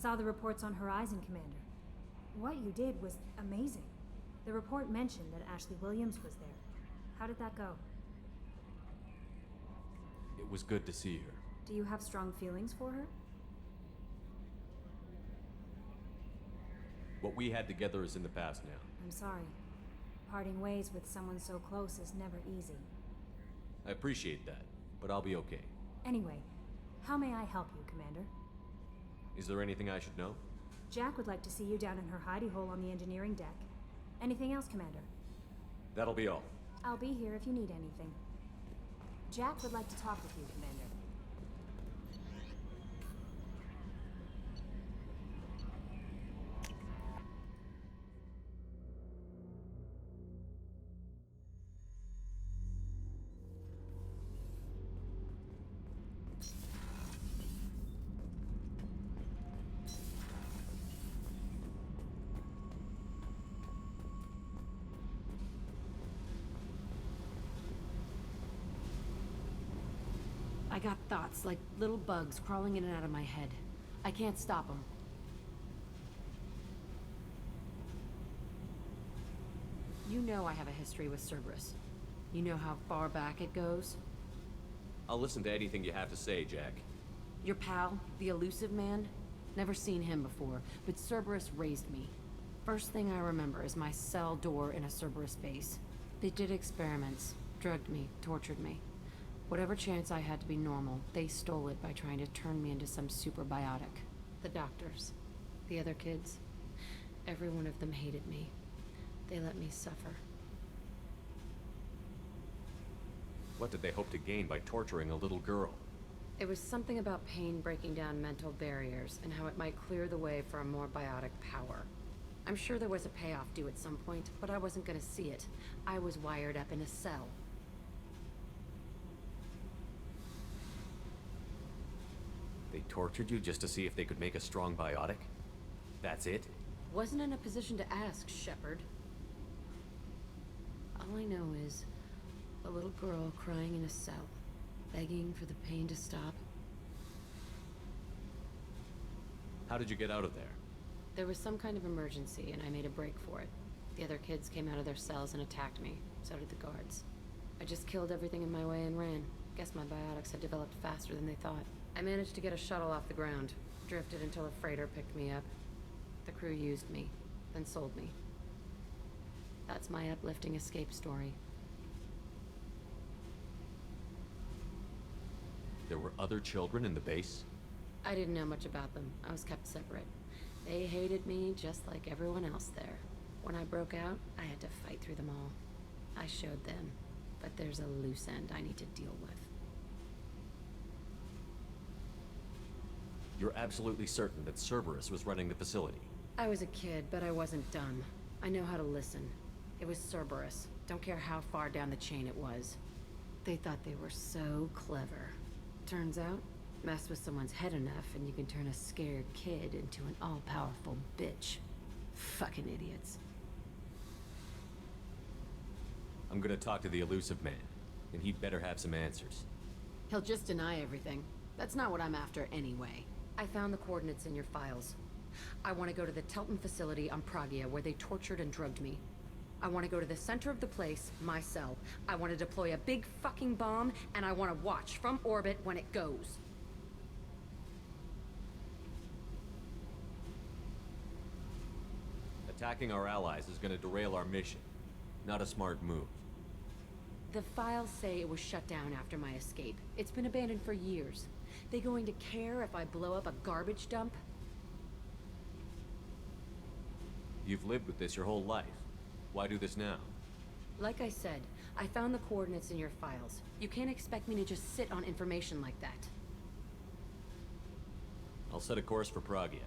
saw the reports on Horizon, Commander. What you did was amazing. The report mentioned that Ashley Williams was there. How did that go? It was good to see her. Do you have strong feelings for her? What we had together is in the past now. I'm sorry. Parting ways with someone so close is never easy. I appreciate that, but I'll be okay. Anyway, how may I help you, Commander? Is there anything I should know? Jack would like to see you down in her hidey hole on the engineering deck. Anything else, Commander? That'll be all. I'll be here if you need anything. Jack would like to talk with you, Commander. I got thoughts like little bugs crawling in and out of my head. I can't stop them. You know I have a history with Cerberus. You know how far back it goes? I'll listen to anything you have to say, Jack. Your pal, the elusive man? Never seen him before, but Cerberus raised me. First thing I remember is my cell door in a Cerberus base. They did experiments, drugged me, tortured me. Whatever chance I had to be normal, they stole it by trying to turn me into some super biotic. The doctors, the other kids, every one of them hated me. They let me suffer. What did they hope to gain by torturing a little girl? It was something about pain breaking down mental barriers and how it might clear the way for a more biotic power. I'm sure there was a payoff due at some point, but I wasn't going to see it. I was wired up in a cell. They tortured you just to see if they could make a strong biotic? That's it? Wasn't in a position to ask, Shepard. All I know is a little girl crying in a cell, begging for the pain to stop. How did you get out of there? There was some kind of emergency, and I made a break for it. The other kids came out of their cells and attacked me. So did the guards. I just killed everything in my way and ran. Guess my biotics had developed faster than they thought. I managed to get a shuttle off the ground, drifted until a freighter picked me up. The crew used me, then sold me. That's my uplifting escape story. There were other children in the base? I didn't know much about them. I was kept separate. They hated me just like everyone else there. When I broke out, I had to fight through them all. I showed them, but there's a loose end I need to deal with. You're absolutely certain that Cerberus was running the facility? I was a kid, but I wasn't dumb. I know how to listen. It was Cerberus. Don't care how far down the chain it was. They thought they were so clever. Turns out, mess with someone's head enough and you can turn a scared kid into an all-powerful bitch. Fucking idiots. I'm gonna talk to the elusive man, and he'd better have some answers. He'll just deny everything. That's not what I'm after anyway. I found the coordinates in your files. I want to go to the Telton facility on Pragia where they tortured and drugged me. I want to go to the center of the place, my cell. I want to deploy a big fucking bomb, and I want to watch from orbit when it goes. Attacking our allies is gonna derail our mission. Not a smart move. The files say it was shut down after my escape. It's been abandoned for years. They going to care if I blow up a garbage dump? You've lived with this your whole life. Why do this now? Like I said, I found the coordinates in your files. You can't expect me to just sit on information like that. I'll set a course for Pragia.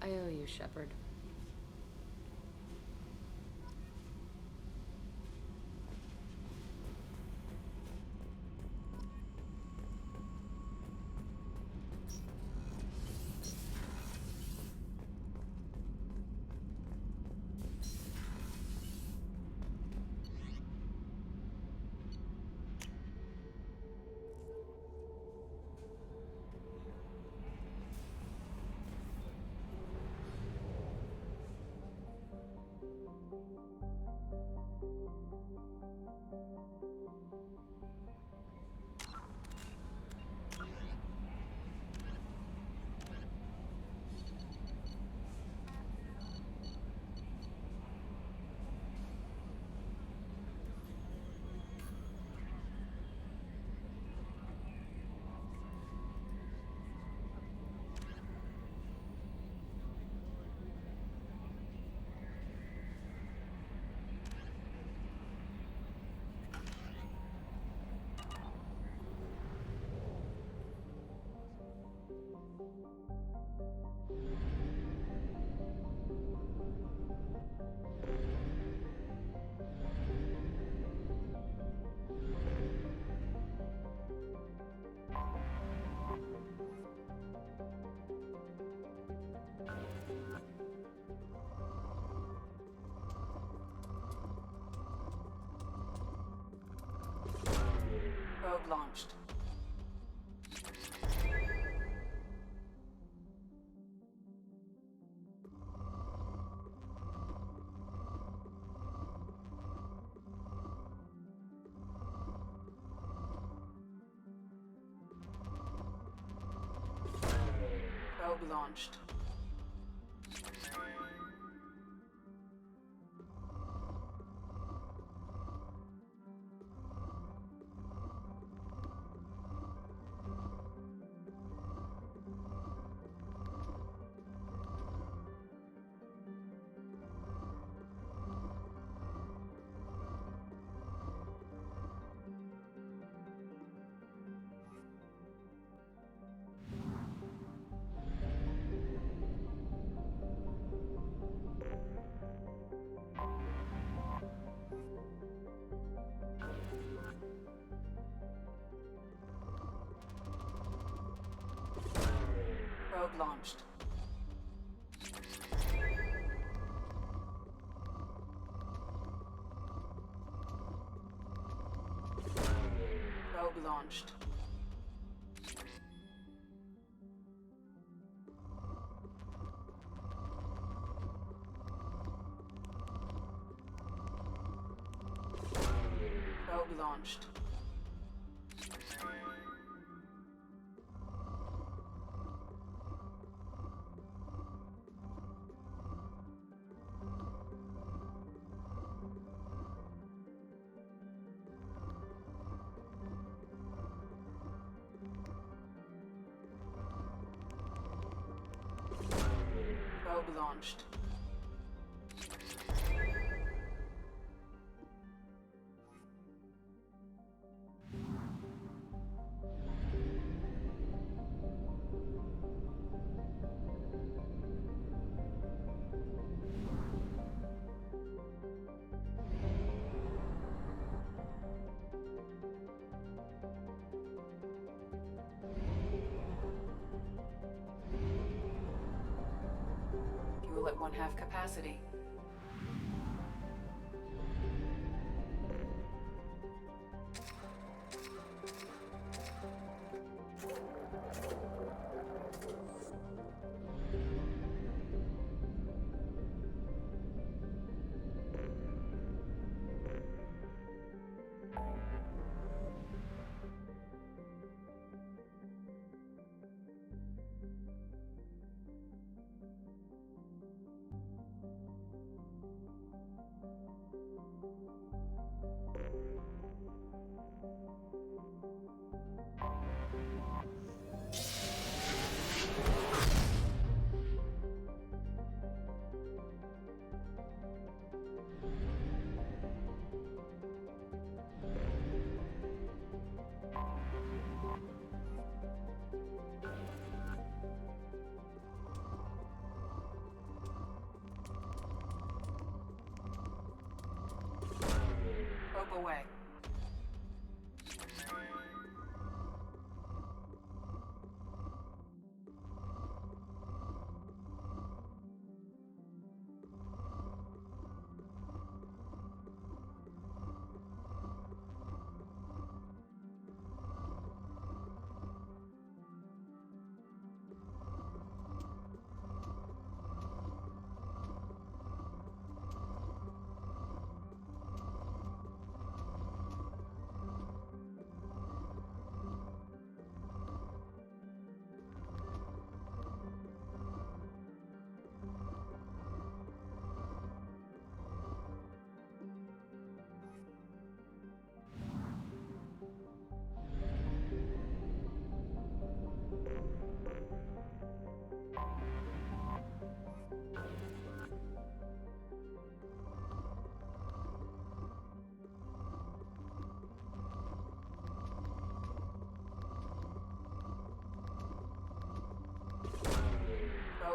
I owe you, Shepard. Probe launched. Probe launched. Probe launched. Probe launched. Probe launched. Probe launched. Fuel at 1/2 capacity. Probe away.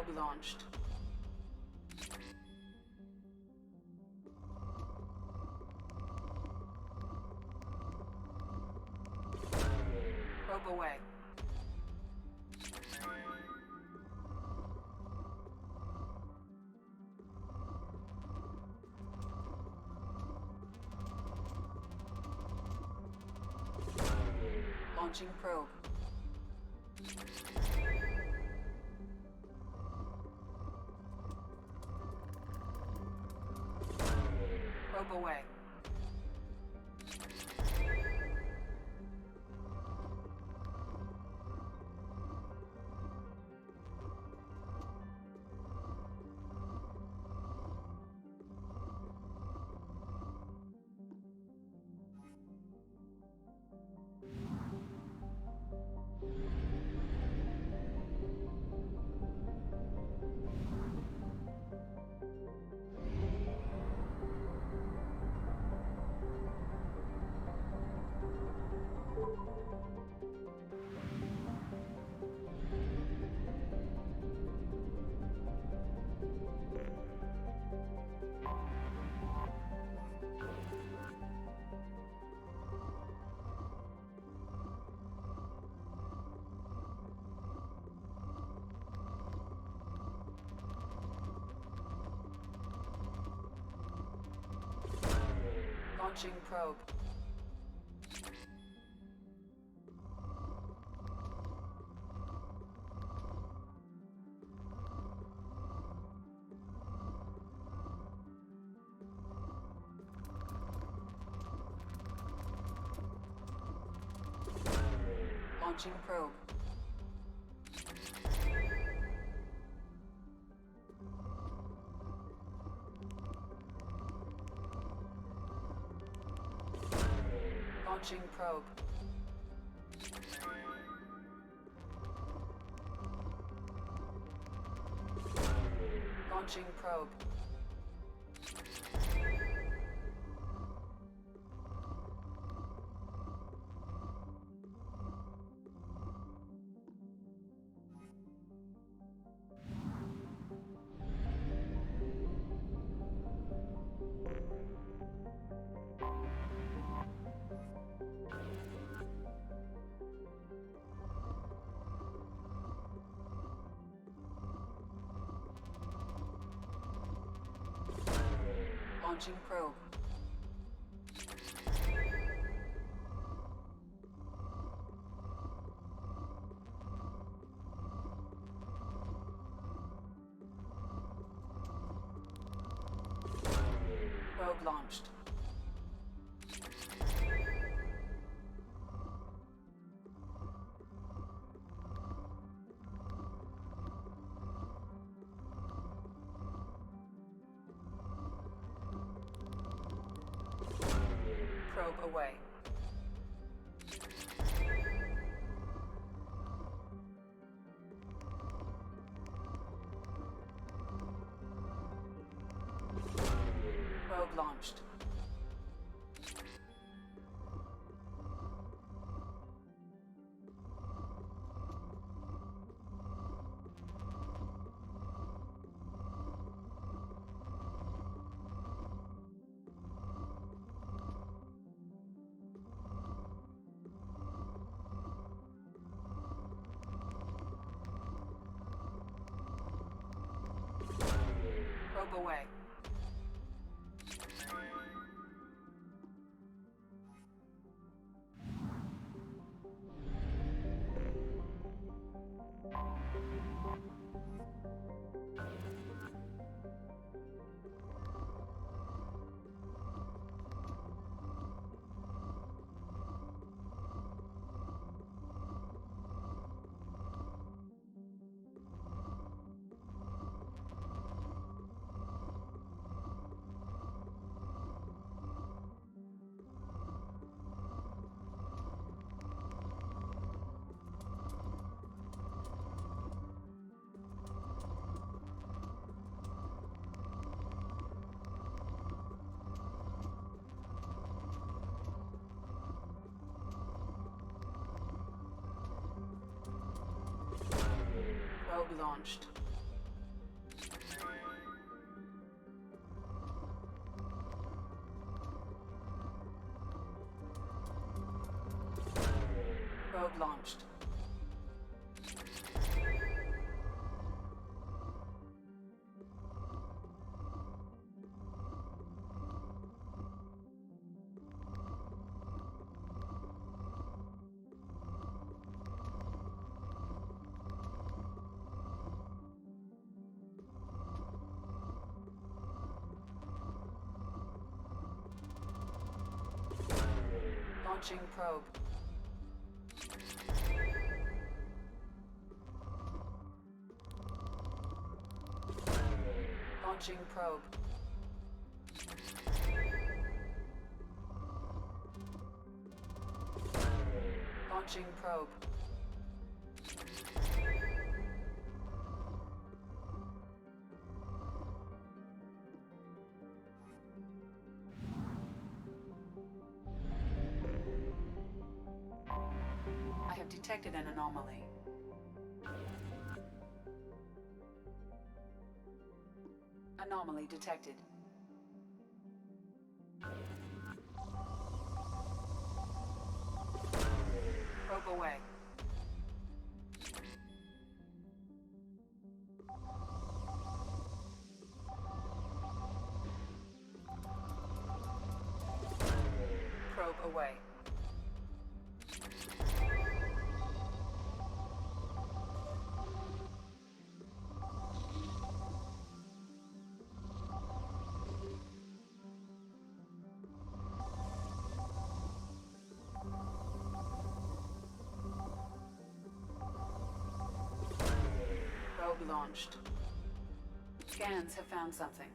Probe launched. Probe away. Launching probe. Probe away. Launching probe. Launching probe. Launching probe. Launching probe. Launching probe. Probe launched. Probe away. Probe launched. Probe away. Probe launched. Probe launched. Launching probe. Launching probe. Launching probe. I have detected an anomaly. Anomaly detected. Probe away. Probe away. Probe launched. Scans have found something.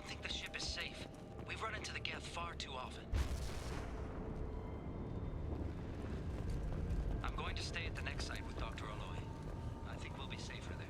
don't think the ship is safe. We've run into the Geth far too often. I'm going to stay at the next site with Dr. Aloy. I think we'll be safer there.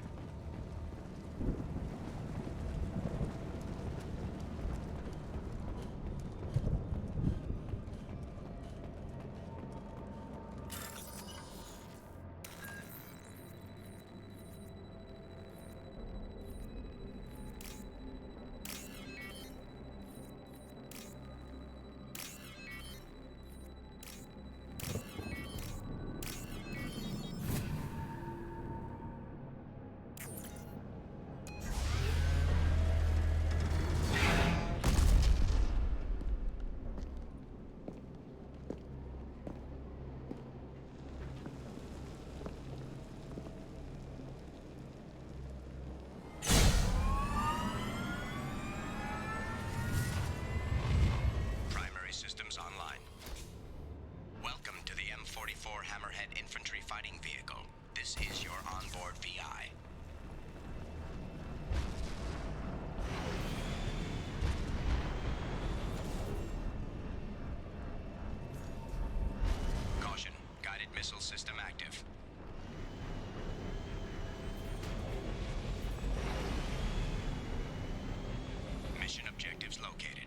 Systems online. Welcome to the M44 Hammerhead Infantry Fighting Vehicle. This is your onboard VI. Caution, guided missile system active. Mission objectives located.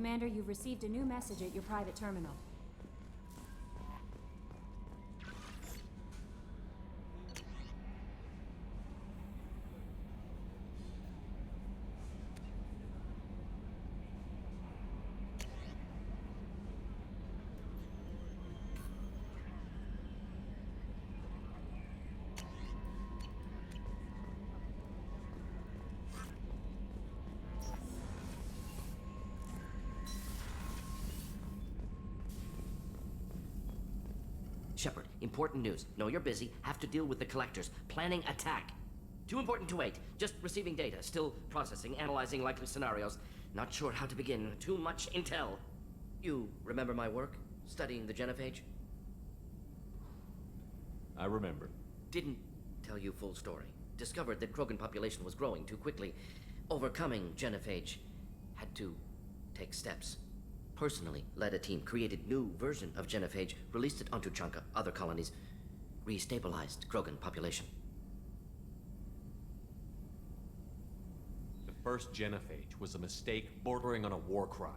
Commander, you've received a new message at your private terminal. Shepard, important news. Know you're busy. Have to deal with the collectors. Planning attack. Too important to wait. Just receiving data. Still processing, analyzing likely scenarios. Not sure how to begin. Too much intel. You remember my work? Studying the genophage? I remember. Didn't tell you full story. Discovered that Krogan population was growing too quickly. Overcoming genophage. Had to take steps. Personally led a team, created new version of genophage, released it onto Tuchanka, other colonies, restabilized Krogan population. The first genophage was a mistake bordering on a war crime.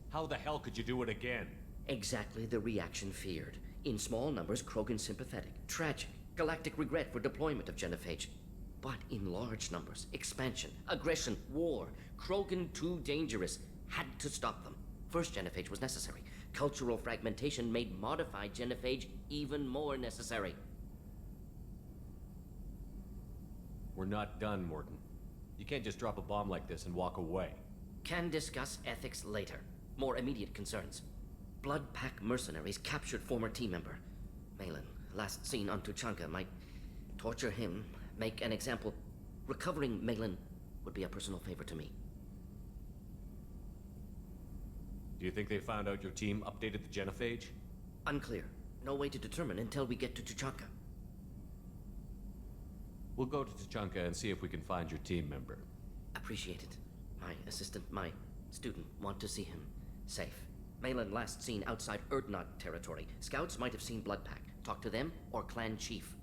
How the hell could you do it again? Exactly the reaction feared. In small numbers, Krogan sympathetic, tragic, galactic regret for deployment of genophage. But in large numbers, expansion, aggression, war, Krogan too dangerous, had to stop them. First genophage was necessary. Cultural fragmentation made modified genophage even more necessary. We're not done, Morton. You can't just drop a bomb like this and walk away. Can discuss ethics later. More immediate concerns. Blood Pack mercenaries captured former team member. Malin, last seen on Tuchanka, might torture him, make an example. Recovering Malin would be a personal favor to me. Do you think they found out your team updated the genophage? Unclear. No way to determine until we get to Tuchanka. We'll go to Tuchanka and see if we can find your team member. Appreciate it. My assistant, my student, want to see him safe. Malin last seen outside Erdnot territory. Scouts might have seen Blood Pack. Talk to them or clan chief.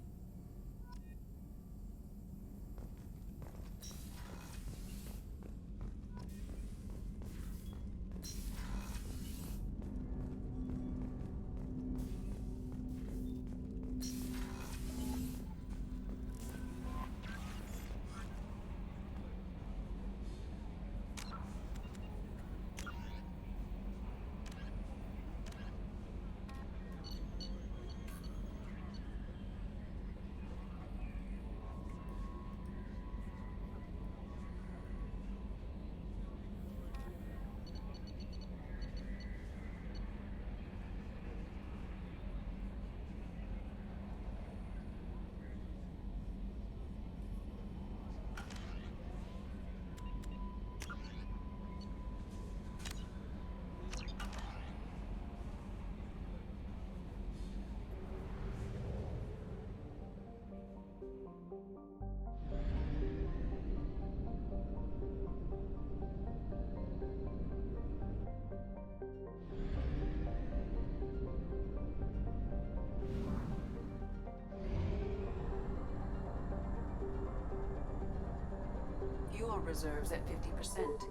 Fuel reserves at 50%.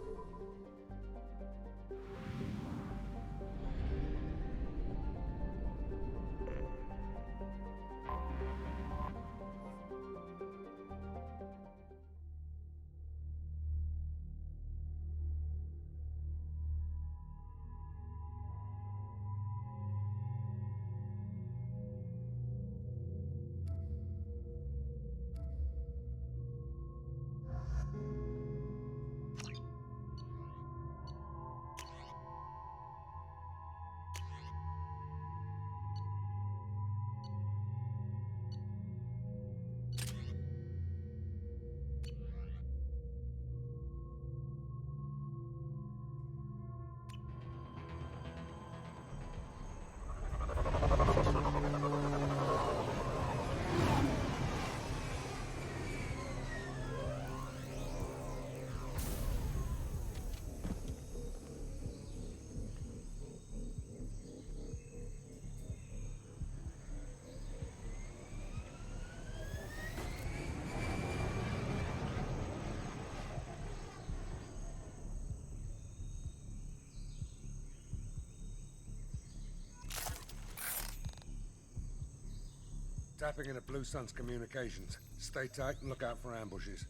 Tapping into Blue Sun's communications. Stay tight and look out for ambushes.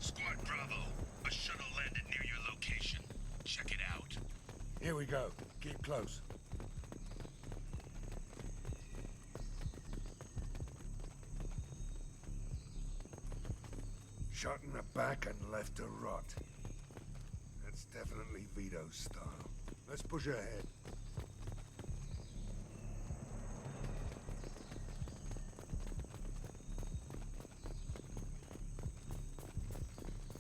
Squad Bravo, a shuttle landed near your location. Check it out. Here we go. Keep close. Shot in the back and left to rot. That's definitely Vito's style. Let's push ahead.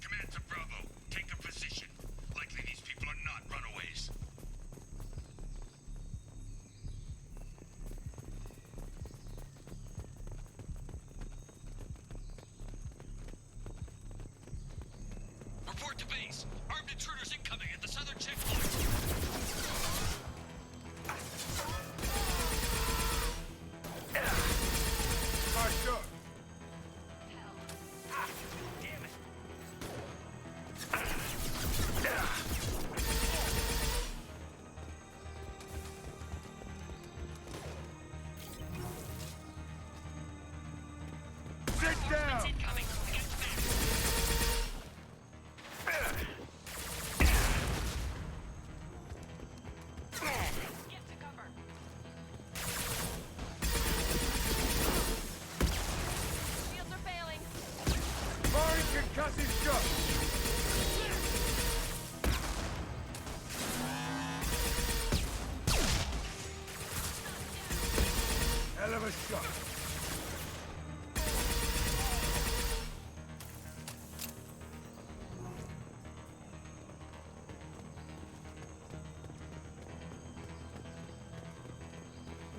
Command to Bravo, take a position. Likely these people are not runaways. Report to base. Armed intruders incoming at the southern checkpoint. Nice shot. Sit down! Incoming. Against them. Get to cover. Shields are failing. Firing concussive shot! Hell of a shot.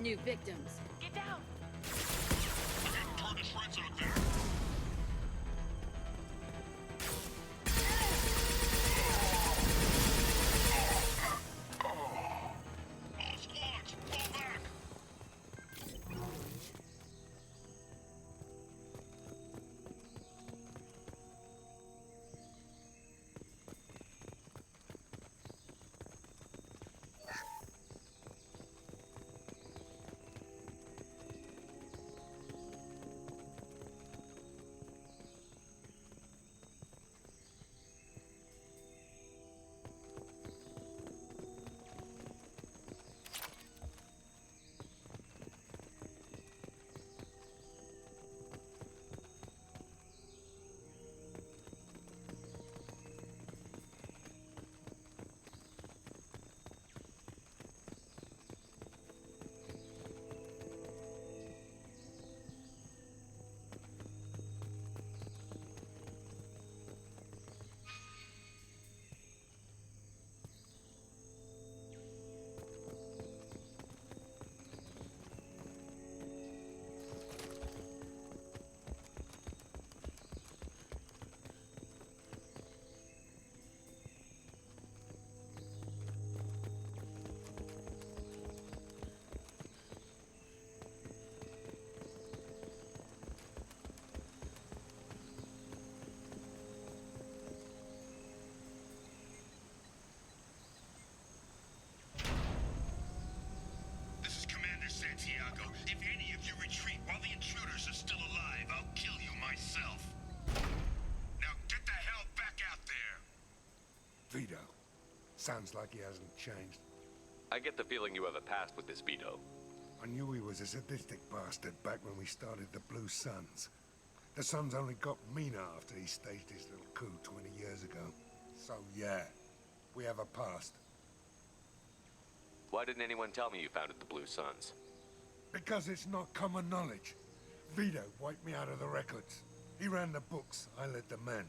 New victims. Get down. Turn the shreds out there. All squads, fall back. This is Commander Santiago. If any of you retreat while the intruders are still alive, I'll kill you myself. Now get the hell back out there! Vito. Sounds like he hasn't changed. I get the feeling you have a past with this Vito. I knew he was a sadistic bastard back when we started the Blue Suns. The Suns only got meaner after he staged his little coup 20 years ago. So yeah, we have a past. Why didn't anyone tell me you founded the Blue Suns? Because it's not common knowledge. Vito wiped me out of the records. He ran the books, I led the men.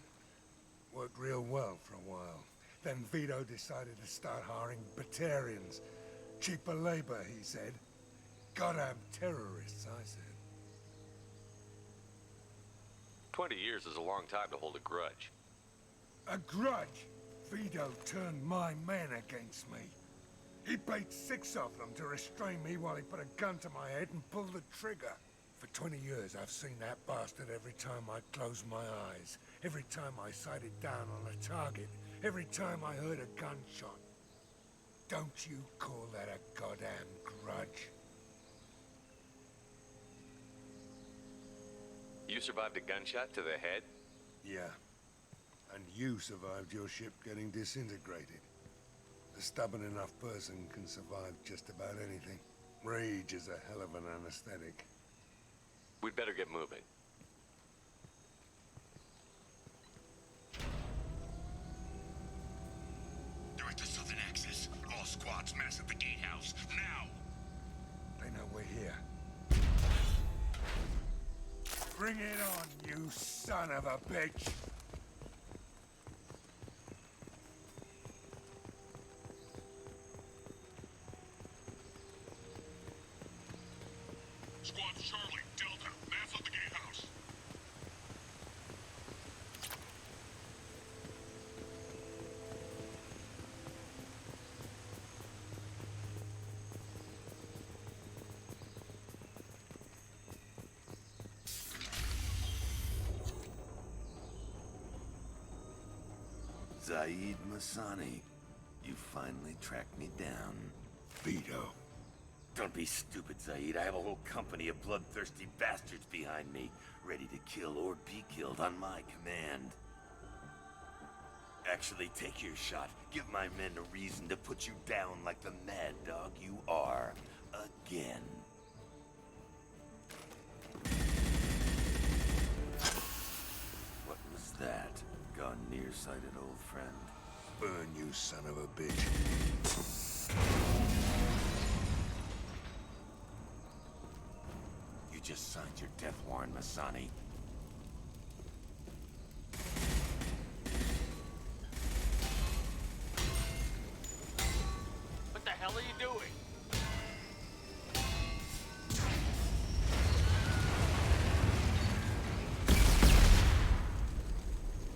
Worked real well for a while. Then Vito decided to start hiring Batarians. Cheaper labor, he said. Goddamn terrorists, I said. 20 years is a long time to hold a grudge. A grudge? Vito turned my men against me. He paid 6 of them to restrain me while he put a gun to my head and pulled the trigger. For 20 years, I've seen that bastard every time I closed my eyes. Every time I sighted down on a target. Every time I heard a gunshot. Don't you call that a goddamn grudge? You survived a gunshot to the head? Yeah. And you survived your ship getting disintegrated. A stubborn enough person can survive just about anything. Rage is a hell of an anesthetic. We'd better get moving. They're at the southern axis. All squads mass at the gatehouse. Now! They know we're here. Bring it on, you son of a bitch! Squad Charlie, Delta, mass at the gatehouse. Zaid Masani, you finally tracked me down. Vito. Don't be stupid, Zaid. I have a whole company of bloodthirsty bastards behind me, ready to kill or be killed on my command. Actually, take your shot. Give my men a reason to put you down like the mad dog you are. Again. What was that? Gone nearsighted, old friend. Burn, you son of a bitch. You just signed your death warrant, Masani. What the hell are you doing?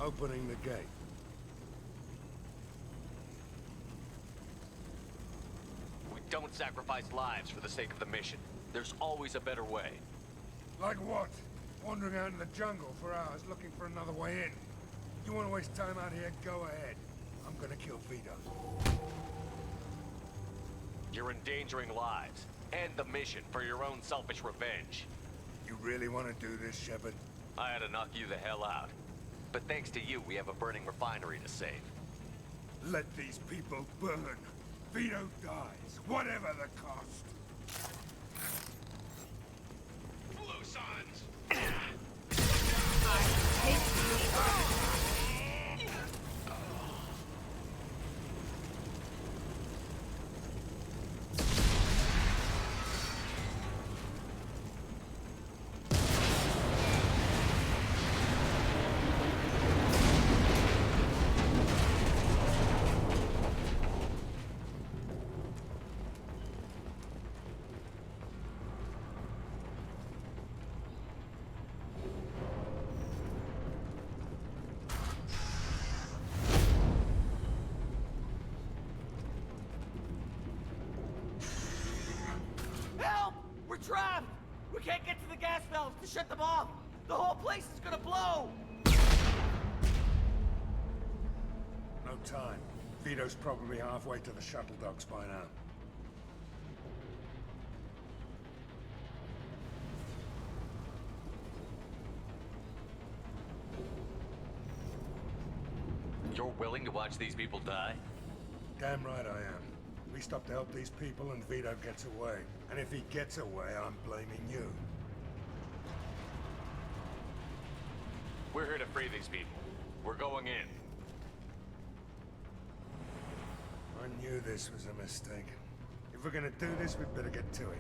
Opening the gate. We don't sacrifice lives for the sake of the mission. There's always a better way. Like what? Wandering out in the jungle for hours looking for another way in. You want to waste time out here? Go ahead. I'm gonna kill Vito. You're endangering lives and the mission for your own selfish revenge. You really want to do this, Shepard? I had to knock you the hell out. But thanks to you, we have a burning refinery to save. Let these people burn. Vito dies, whatever the cost. Blue Suns! Help! We're trapped! We can't get to the gas valves to shut them off! The whole place is gonna blow! No time. Vito's probably halfway to the shuttle docks by now. You're willing to watch these people die? Damn right I am. We stop to help these people and Vito gets away. And if he gets away, I'm blaming you. We're here to free these people. We're going in. I knew this was a mistake. If we're gonna do this, we'd better get to it.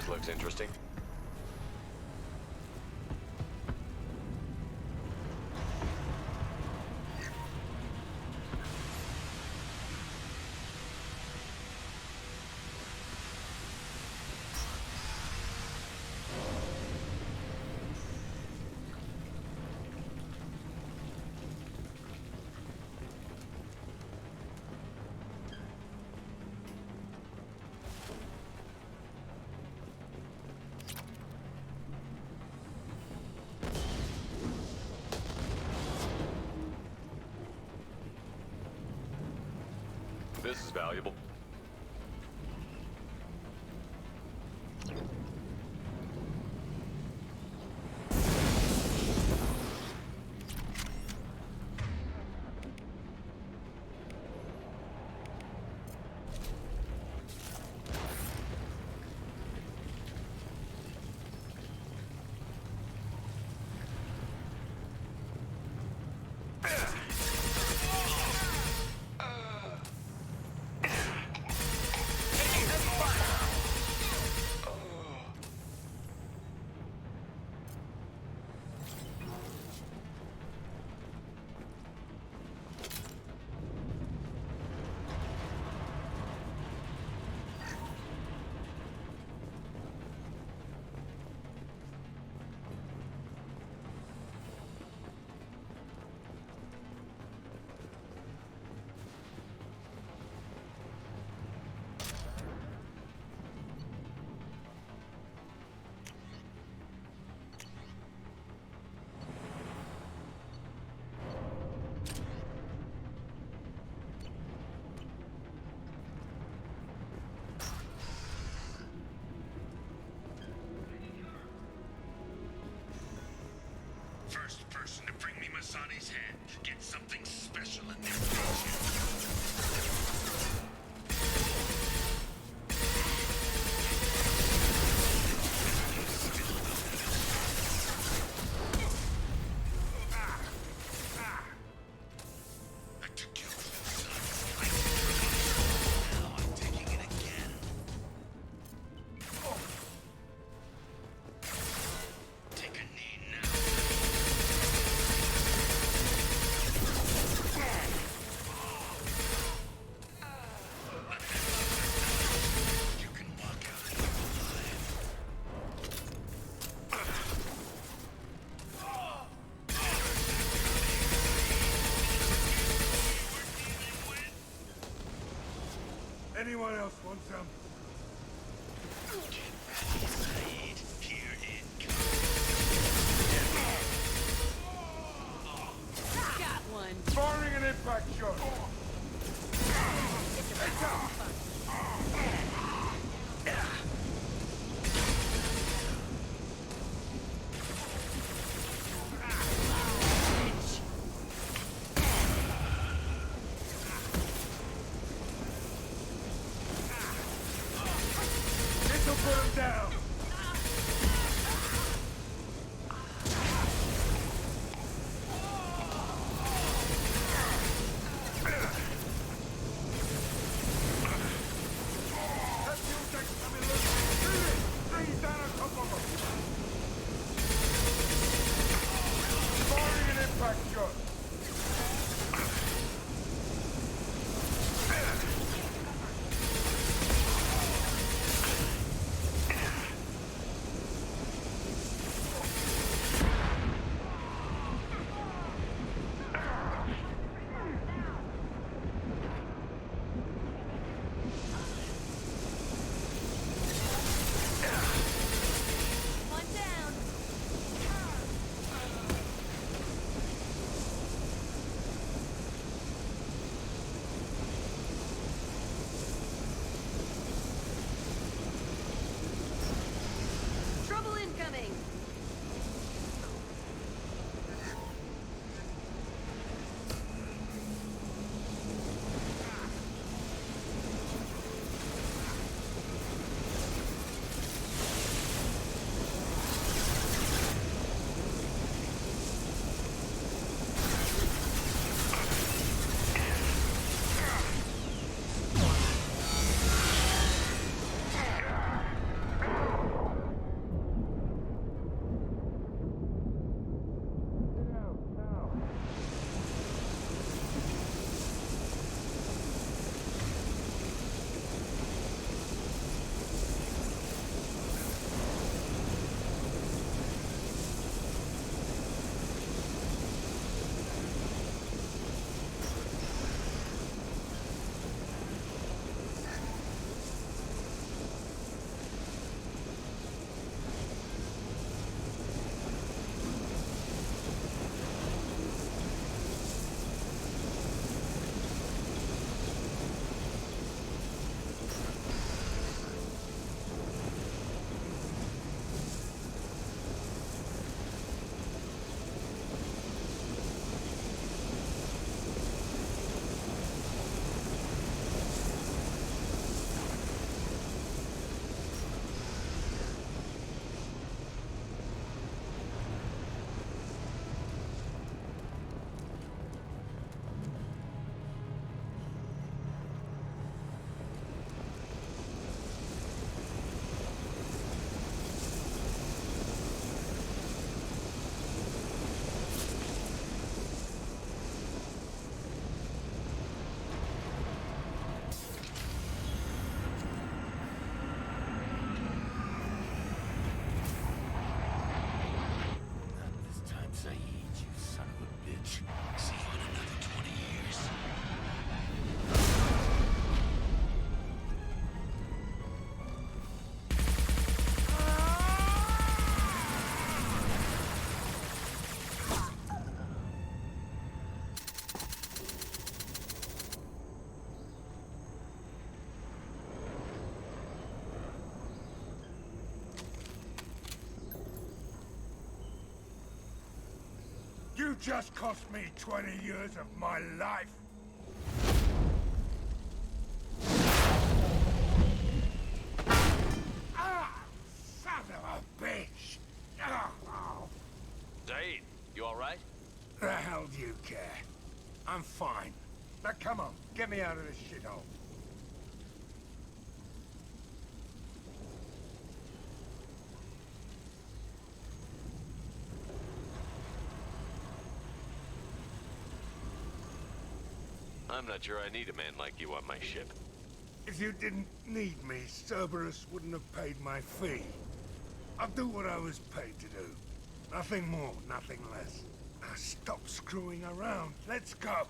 This looks interesting. This is valuable. First person to bring me Masani's head gets something special in their future. I took your son. Now I'm taking it again. Take a knee now. You can walk out of here alive. Anyone else want some? Get ready, Saeed. Here it comes. Got one. Firing an impact shot! Heads up! This'll put him down! just cost me 20 years of my life. Ah! Son of a bitch! Oh. Zaid, you alright? The hell do you care? I'm fine. Now come on, get me out of this shithole. I'm not sure I need a man like you on my ship. If you didn't need me, Cerberus wouldn't have paid my fee. I'll do what I was paid to do. Nothing more, nothing less. Now stop screwing around. Let's go.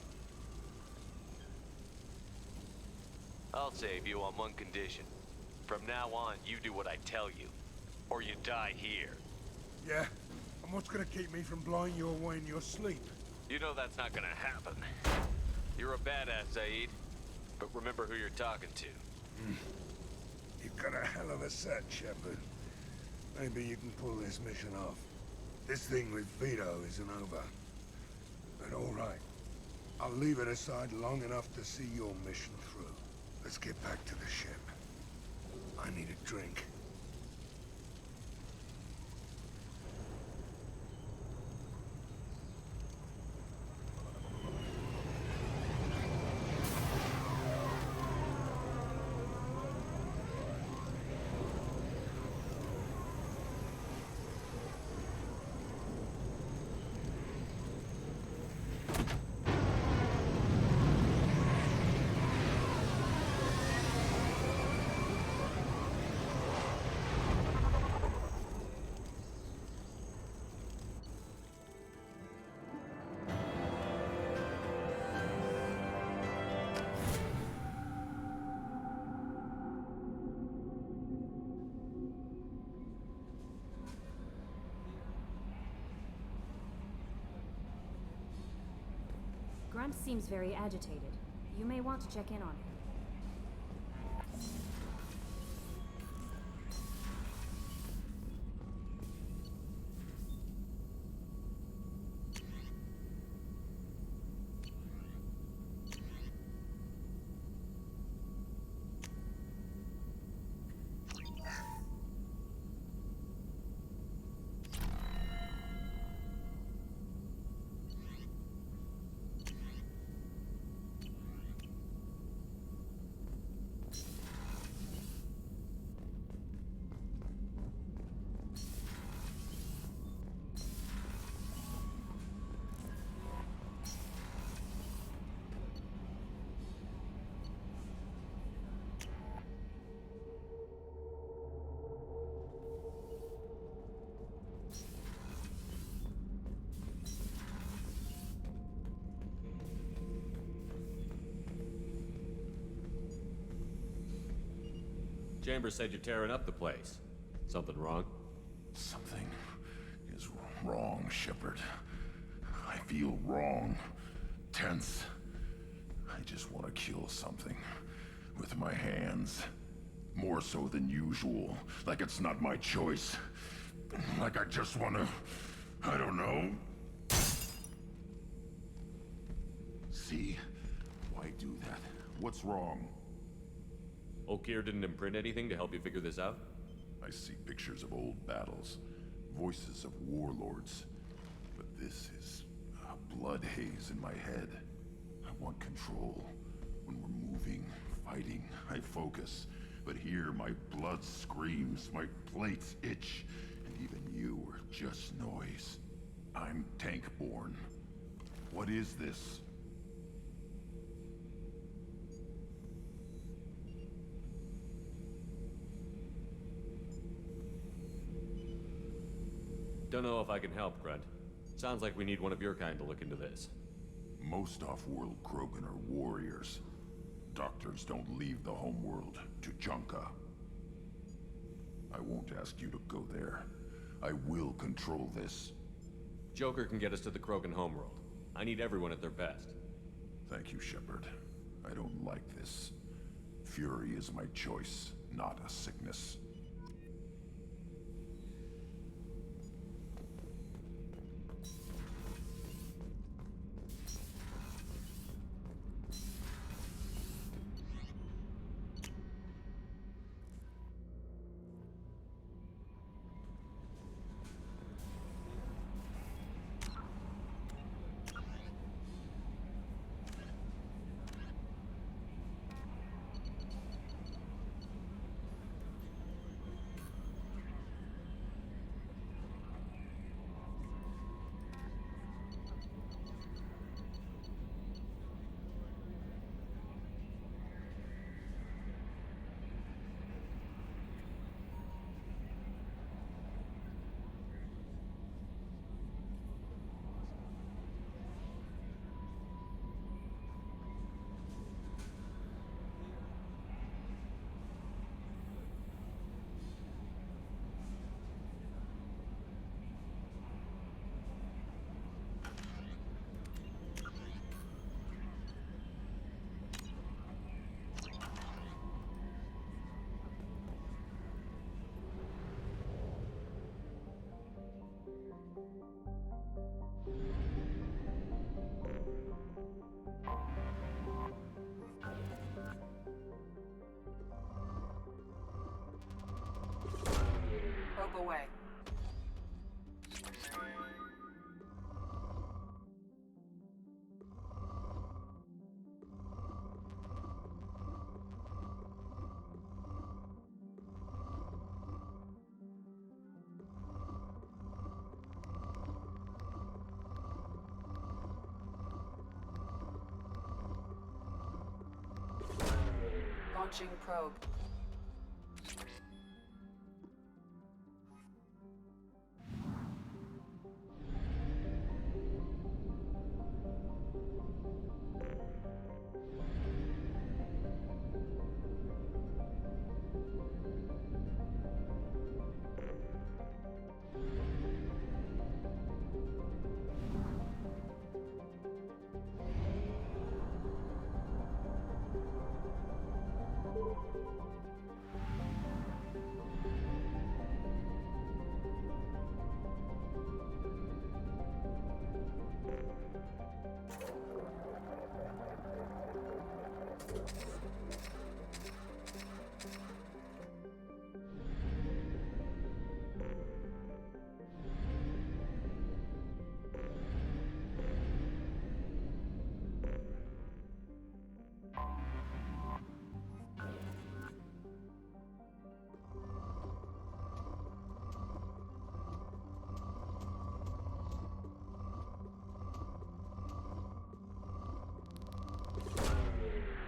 I'll save you on one condition. From now on, you do what I tell you. Or you die here. Yeah? And what's gonna keep me from blowing you away in your sleep? You know that's not gonna happen. You're a badass, Zaid. But remember who you're talking to. You've got a hell of a set, Shepard. Maybe you can pull this mission off. This thing with Vito isn't over. But all right. I'll leave it aside long enough to see your mission through. Let's get back to the ship. I need a drink. Grunt seems very agitated. You may want to check in on him. Chambers said you're tearing up the place. Something wrong? Something is wrong, Shepard. I feel wrong. Tense. I just want to kill something. With my hands. More so than usual. Like it's not my choice. Like I just want to... I don't know. See? Why do that? What's wrong? Okeer didn't imprint anything to help you figure this out? I see pictures of old battles, voices of warlords. But this is a blood haze in my head. I want control. When we're moving, fighting, I focus. But here, my blood screams, my plates itch, and even you are just noise. I'm tank-born. What is this? Don't know if I can help, Grunt. Sounds like we need one of your kind to look into this. Most off-world Krogan are warriors. Doctors don't leave the homeworld to Junka. I won't ask you to go there. I will control this. Joker can get us to the Krogan homeworld. I need everyone at their best. Thank you, Shepard. I don't like this. Fury is my choice, not a sickness. Probe away. Launching probe.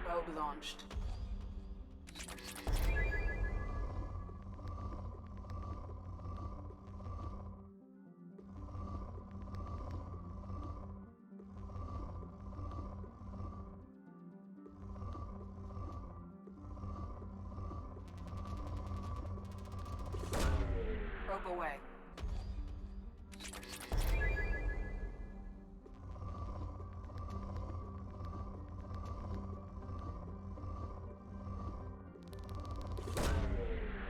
Probe launched. Probe away.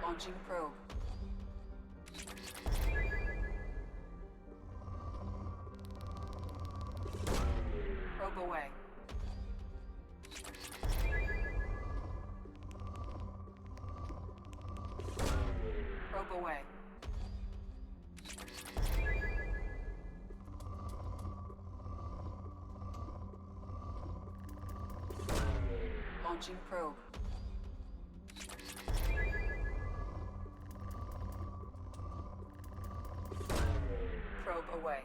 Launching probe. Probe away. Probe away. Launching probe. Probe away.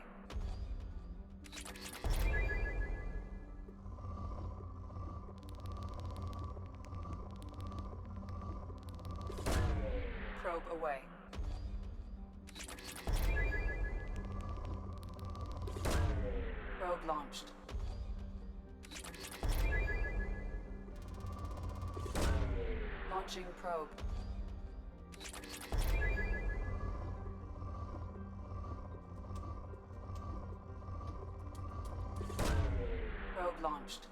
Probe away. Probe launched. Launching probe. Probe launched.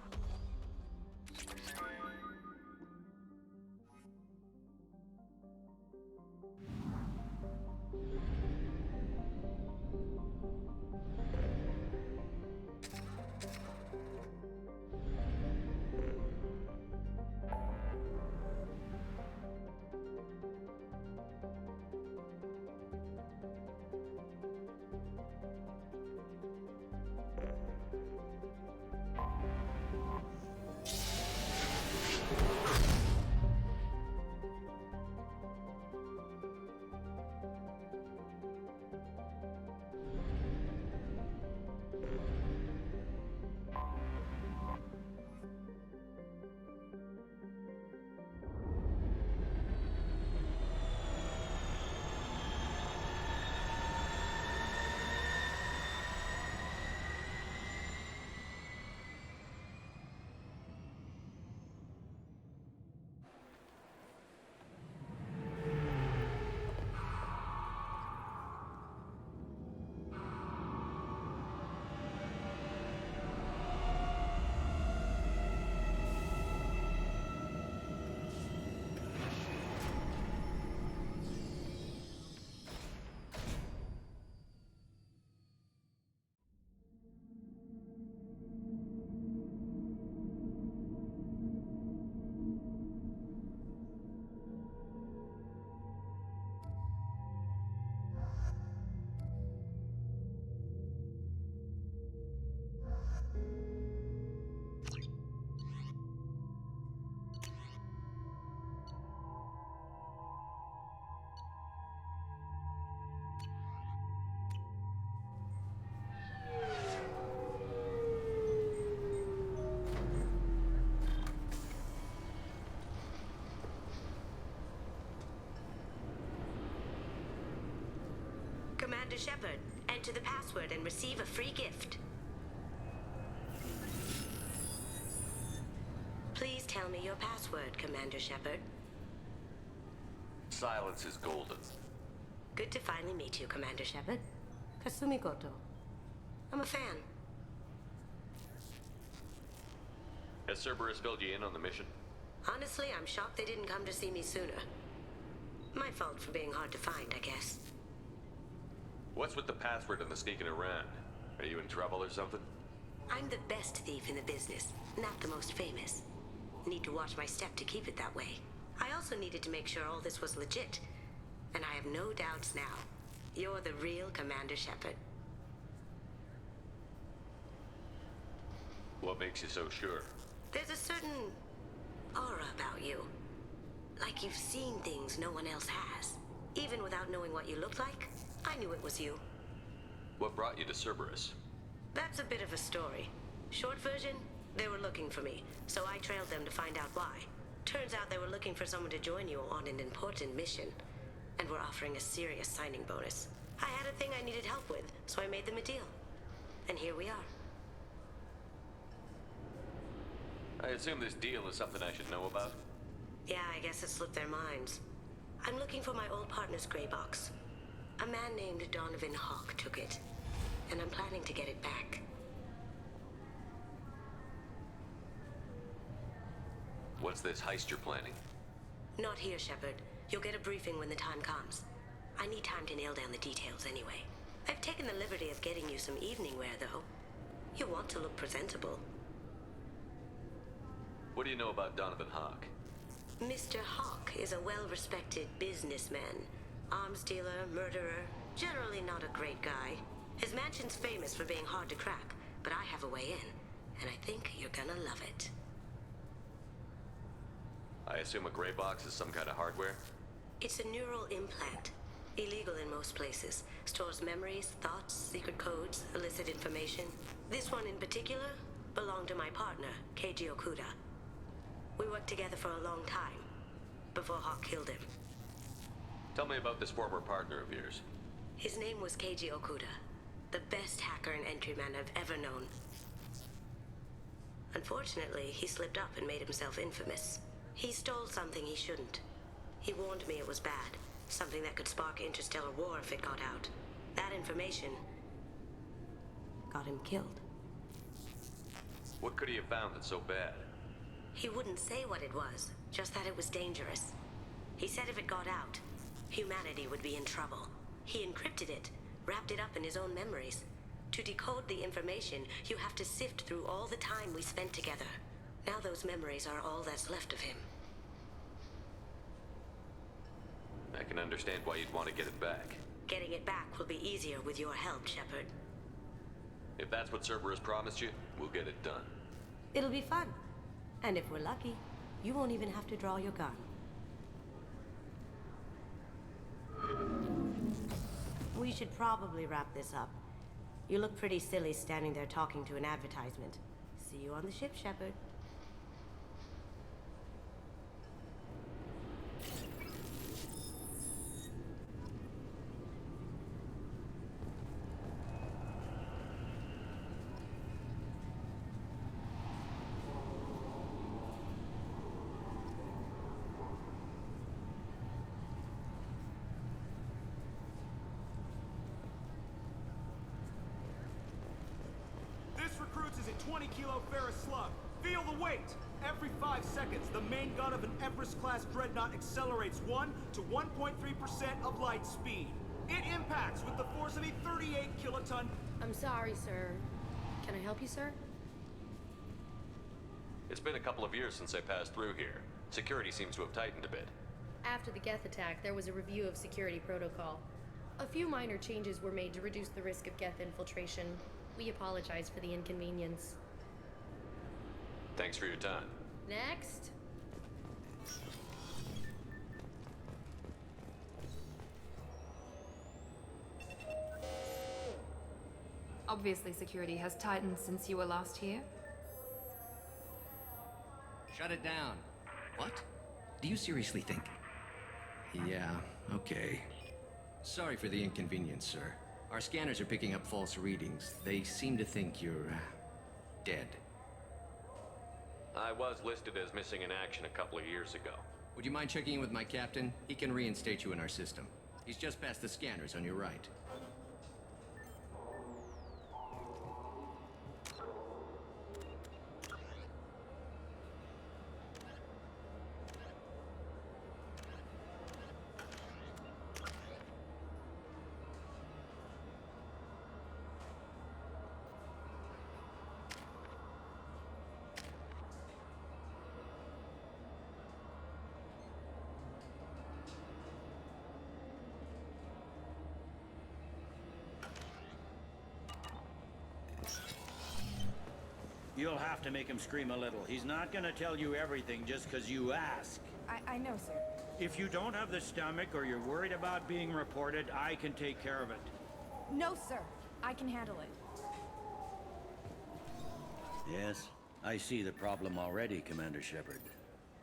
Commander Shepard. Enter the password and receive a free gift. Please tell me your password, Commander Shepard. Silence is golden. Good to finally meet you, Commander Shepard. Kasumi Koto. I'm a fan. Has Cerberus filled you in on the mission? Honestly, I'm shocked they didn't come to see me sooner. My fault for being hard to find, I guess. What's with the password and the sneaking around? Are you in trouble or something? I'm the best thief in the business, not the most famous. Need to watch my step to keep it that way. I also needed to make sure all this was legit. And I have no doubts now. You're the real Commander Shepard. What makes you so sure? There's a certain aura about you. Like you've seen things no one else has. Even without knowing what you looked like, I knew it was you. What brought you to Cerberus? That's a bit of a story. Short version, they were looking for me, so I trailed them to find out why. Turns out they were looking for someone to join you on an important mission, and were offering a serious signing bonus. I had a thing I needed help with, so I made them a deal. And here we are. I assume this deal is something I should know about? Yeah, I guess it slipped their minds. I'm looking for my old partner's gray box. A man named Donovan Hawk took it, and I'm planning to get it back. What's this heist you're planning? Not here, Shepard. You'll get a briefing when the time comes. I need time to nail down the details anyway. I've taken the liberty of getting you some evening wear, though. You want to look presentable. What do you know about Donovan Hawk? Mr. Hawk is a well-respected businessman. Arms dealer, murderer, generally not a great guy. His mansion's famous for being hard to crack, but I have a way in, and I think you're gonna love it. I assume a gray box is some kind of hardware? It's a neural implant. Illegal in most places. Stores memories, thoughts, secret codes, illicit information. This one in particular belonged to my partner, Keiji Okuda. We worked together for a long time, before Hawk killed him. Tell me about this former partner of yours. His name was Keiji Okuda, the best hacker and entryman I've ever known. Unfortunately, he slipped up and made himself infamous. He stole something he shouldn't. He warned me it was bad, something that could spark interstellar war if it got out. That information got him killed. What could he have found that's so bad? He wouldn't say what it was, just that it was dangerous. He said if it got out, humanity would be in trouble. He encrypted it, wrapped it up in his own memories. To decode the information, you have to sift through all the time we spent together. Now those memories are all that's left of him. I can understand why you'd want to get it back. Getting it back will be easier with your help, Shepard. If that's what Cerberus promised you, we'll get it done. It'll be fun. And if we're lucky, you won't even have to draw your gun. We should probably wrap this up. You look pretty silly standing there talking to an advertisement. See you on the ship, Shepard. This recruits is a 20-kilo ferrous slug. Feel the weight! Every 5 seconds, the main gun of an Everest-class dreadnought accelerates 1 to 1.3% of light speed. It impacts with the force of a 38-kiloton... I'm sorry, sir. Can I help you, sir? It's been a couple of years since I passed through here. Security seems to have tightened a bit. After the Geth attack, there was a review of security protocol. A few minor changes were made to reduce the risk of Geth infiltration. We apologize for the inconvenience. Thanks for your time. Next. Obviously, security has tightened since you were last here. Shut it down. What? Do you seriously think? Yeah, okay. Sorry for the inconvenience, sir. Our scanners are picking up false readings. They seem to think you're dead. I was listed as missing in action a couple of years ago. Would you mind checking in with my captain? He can reinstate you in our system. He's just past the scanners on your right. You'll have to make him scream a little. He's not gonna tell you everything just because you ask. I know, sir. If you don't have the stomach or you're worried about being reported, I can take care of it. No, sir. I can handle it. Yes, I see the problem already, Commander Shepard.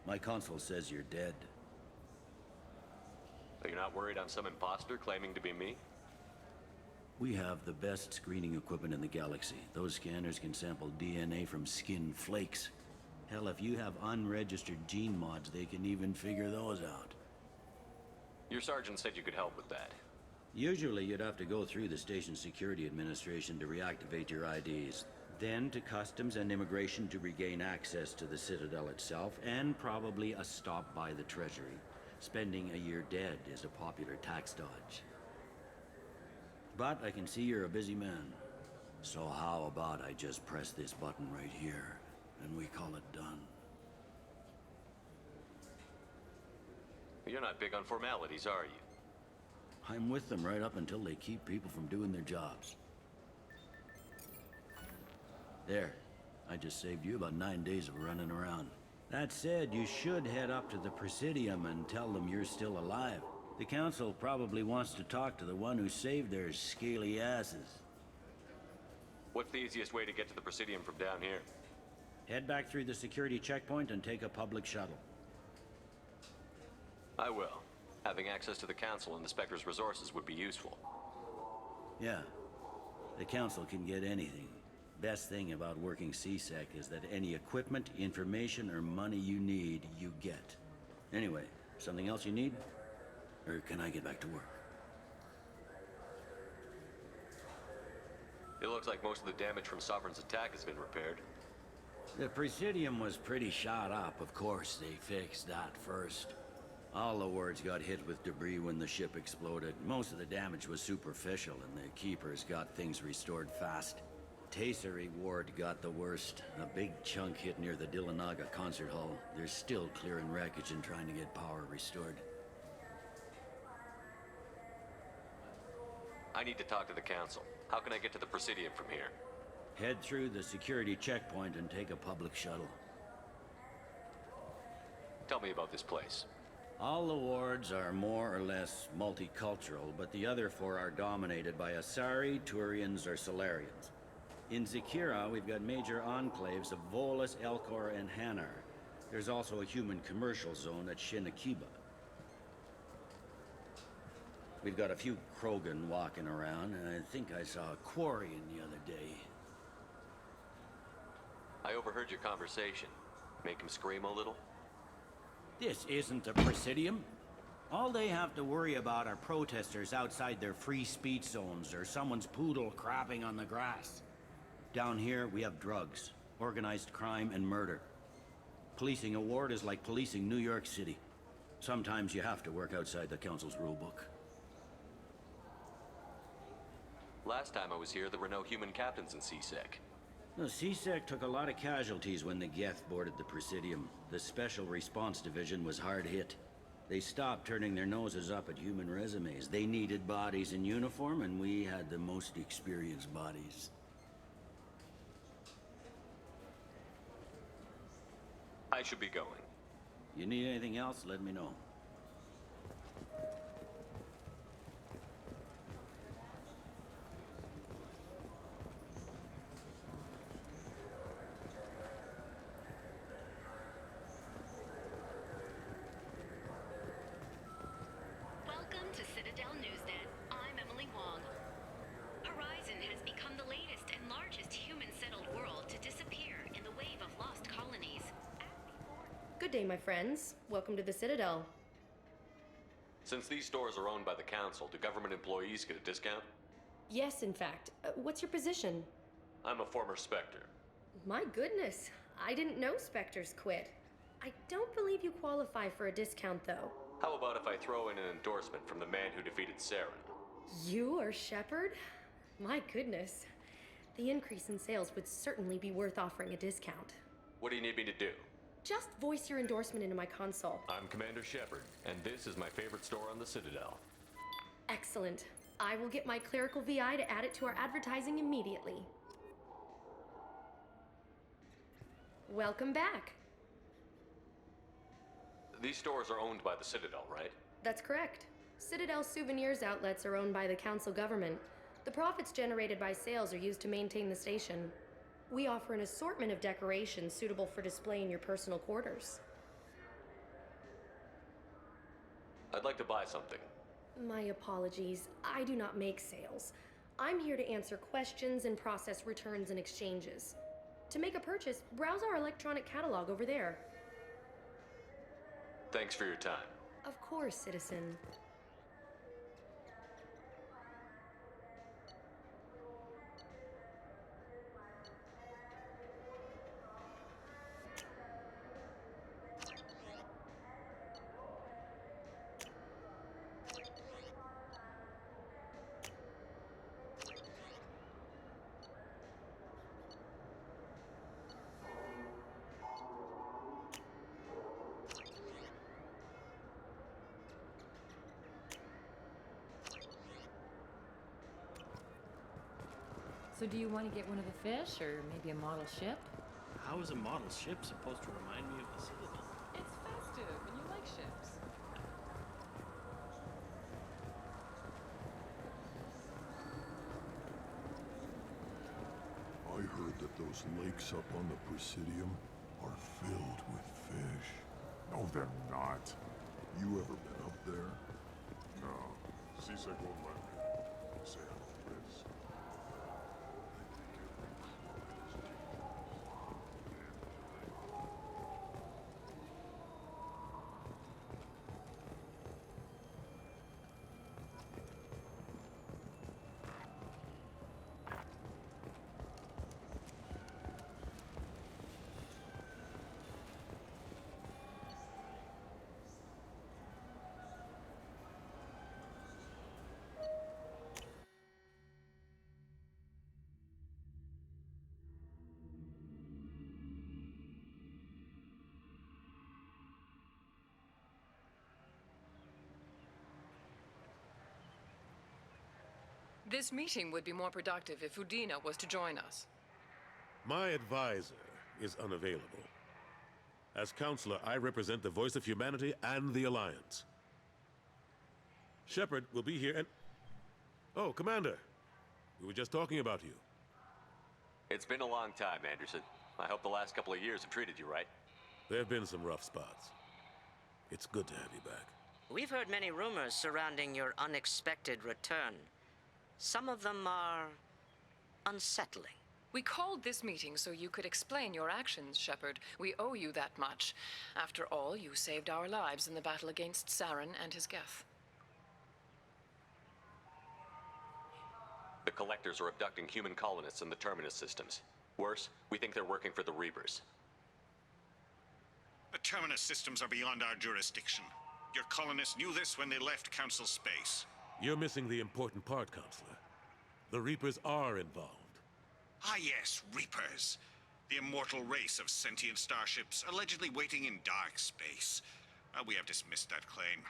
My console says you're dead. Are you not worried I'm some imposter claiming to be me? We have the best screening equipment in the galaxy. Those scanners can sample DNA from skin flakes. Hell, if you have unregistered gene mods, they can even figure those out. Your sergeant said you could help with that. Usually, you'd have to go through the station security administration to reactivate your IDs. Then to Customs and Immigration to regain access to the Citadel itself, and probably a stop by the Treasury. Spending a year dead is a popular tax dodge. But I can see you're a busy man. So how about I just press this button right here, and we call it done? You're not big on formalities, are you? I'm with them right up until they keep people from doing their jobs. There. I just saved you about 9 days of running around. That said, you should head up to the Presidium and tell them you're still alive. The Council probably wants to talk to the one who saved their scaly asses. What's the easiest way to get to the Presidium from down here? Head back through the security checkpoint and take a public shuttle. I will. Having access to the Council and the Spectre's resources would be useful. Yeah. The Council can get anything. Best thing about working CSEC is that any equipment, information, or money you need, you get. Anyway, something else you need? Or can I get back to work? It looks like most of the damage from Sovereign's attack has been repaired. The Presidium was pretty shot up. Of course, they fixed that first. All the wards got hit with debris when the ship exploded. Most of the damage was superficial, and the Keepers got things restored fast. Tasery Ward got the worst. A big chunk hit near the Dillanaga concert hall. They're still clearing wreckage and trying to get power restored. I need to talk to the Council. How can I get to the Presidium from here? Head through the security checkpoint and take a public shuttle. Tell me about this place. All the wards are more or less multicultural, but the other four are dominated by Asari, Turians, or Solarians. In Zakira, we've got major enclaves of Volus, Elcor, and Hanar. There's also a human commercial zone at Shinakiba. We've got a few Krogan walking around, and I think I saw a Quarian the other day. I overheard your conversation. Make him scream a little? This isn't a Presidium. All they have to worry about are protesters outside their free speech zones or someone's poodle crapping on the grass. Down here, we have drugs, organized crime, and murder. Policing a ward is like policing New York City. Sometimes you have to work outside the Council's rulebook. Last time I was here, there were no human captains in CSEC. The CSEC took a lot of casualties when the Geth boarded the Presidium. The Special Response Division was hard hit. They stopped turning their noses up at human resumes. They needed bodies in uniform, and we had the most experienced bodies. I should be going. You need anything else, let me know. largest human-settled world to disappear in the wave of lost colonies. Good day, my friends. Welcome to the Citadel. Since these stores are owned by the Council, do government employees get a discount? Yes, in fact. What's your position? I'm a former Spectre. My goodness. I didn't know Spectres quit. I don't believe you qualify for a discount, though. How about if I throw in an endorsement from the man who defeated Saren? You are Shepard? My goodness. The increase in sales would certainly be worth offering a discount. What do you need me to do? Just voice your endorsement into my console. I'm Commander Shepard, and this is my favorite store on the Citadel. Excellent. I will get my clerical VI to add it to our advertising immediately. Welcome back. These stores are owned by the Citadel, right? That's correct. Citadel Souvenirs outlets are owned by the Council government. The profits generated by sales are used to maintain the station. We offer an assortment of decorations suitable for display in your personal quarters. I'd like to buy something. My apologies. I do not make sales. I'm here to answer questions and process returns and exchanges. To make a purchase, browse our electronic catalog over there. Thanks for your time. Of course, citizen. So do you want to get one of the fish, or maybe a model ship? How is a model ship supposed to remind me of the Citadel? It's festive, and you like ships. I heard that those lakes up on the Presidium are filled with fish. No, they're not. You ever been up there? No. Sí sé cómo sea pues. This meeting would be more productive if Udina was to join us. My advisor is unavailable. As counselor, I represent the voice of humanity and the Alliance. Shepard will be here and... Oh, Commander. We were just talking about you. It's been a long time, Anderson. I hope the last couple of years have treated you right. There have been some rough spots. It's good to have you back. We've heard many rumors surrounding your unexpected return. Some of them are unsettling. We called this meeting so you could explain your actions, Shepard. We owe you that much. After all, you saved our lives in the battle against Saren and his Geth. The Collectors are abducting human colonists in the Terminus systems. Worse, we think they're working for the Reapers. The Terminus systems are beyond our jurisdiction. Your colonists knew this when they left Council space. You're missing the important part, Counselor. The Reapers are involved. Ah yes, Reapers. The immortal race of sentient starships allegedly waiting in dark space. We have dismissed that claim.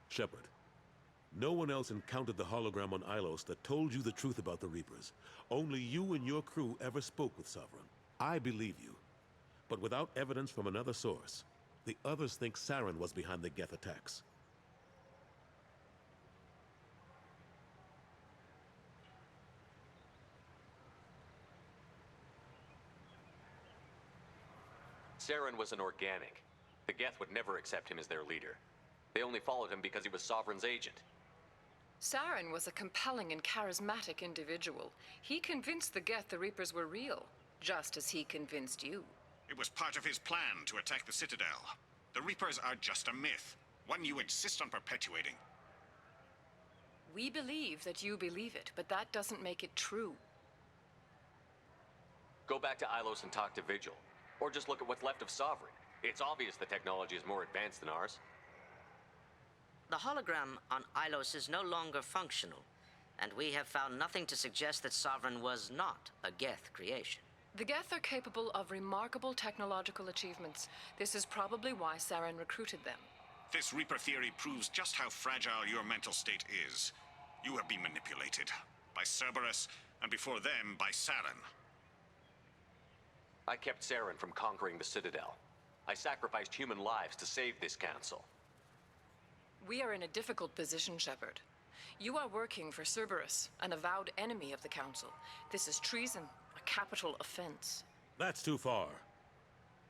Shepard, no one else encountered the hologram on Ilos that told you the truth about the Reapers. Only you and your crew ever spoke with Sovereign. I believe you. But without evidence from another source, the others think Saren was behind the Geth attacks. Saren was an organic. The Geth would never accept him as their leader. They only followed him because he was Sovereign's agent. Saren was a compelling and charismatic individual. He convinced the Geth the Reapers were real, just as he convinced you. It was part of his plan to attack the Citadel. The Reapers are just a myth, one you insist on perpetuating. We believe that you believe it, but that doesn't make it true. Go back to Ilos and talk to Vigil. Or just look at what's left of Sovereign. It's obvious the technology is more advanced than ours. The hologram on Ilos is no longer functional, and we have found nothing to suggest that Sovereign was not a Geth creation. The Geth are capable of remarkable technological achievements. This is probably why Saren recruited them. This Reaper theory proves just how fragile your mental state is. You have been manipulated. By Cerberus, and before them, by Saren. I kept Saren from conquering the Citadel. I sacrificed human lives to save this council. We are in a difficult position, Shepard. You are working for Cerberus, an avowed enemy of the Council. This is treason, a capital offense. That's too far.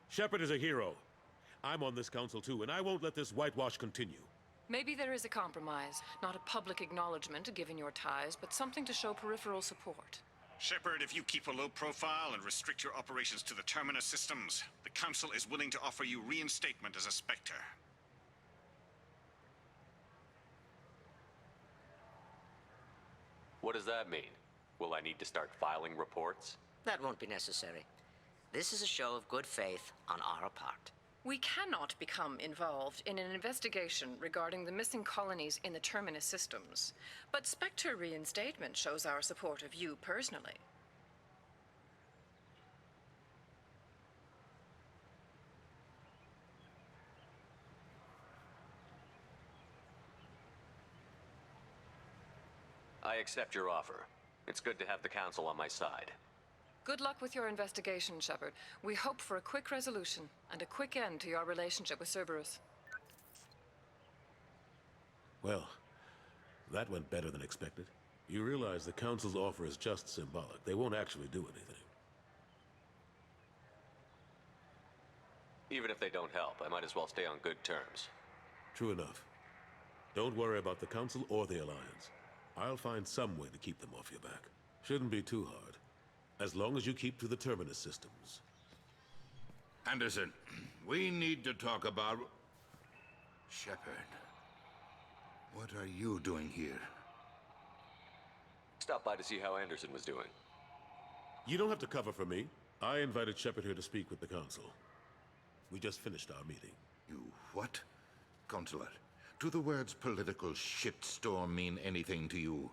Shepard is a hero. I'm on this council too, and I won't let this whitewash continue. Maybe there is a compromise. Not a public acknowledgement given your ties, but something to show peripheral support. Shepard, if you keep a low profile and restrict your operations to the Terminus systems, the Council is willing to offer you reinstatement as a Spectre. What does that mean? Will I need to start filing reports? That won't be necessary. This is a show of good faith on our part. We cannot become involved in an investigation regarding the missing colonies in the Terminus systems. But Spectre reinstatement shows our support of you personally. I accept your offer. It's good to have the Council on my side. Good luck with your investigation, Shepard. We hope for a quick resolution and a quick end to your relationship with Cerberus. Well, that went better than expected. You realize the Council's offer is just symbolic. They won't actually do anything. Even if they don't help, I might as well stay on good terms. True enough. Don't worry about the Council or the Alliance. I'll find some way to keep them off your back. Shouldn't be too hard. As long as you keep to the Terminus systems. Anderson, we need to talk about... Shepard. What are you doing here? Stop by to see how Anderson was doing. You don't have to cover for me. I invited Shepard here to speak with the Council. We just finished our meeting. You what? Counselor, do the words political shitstorm mean anything to you?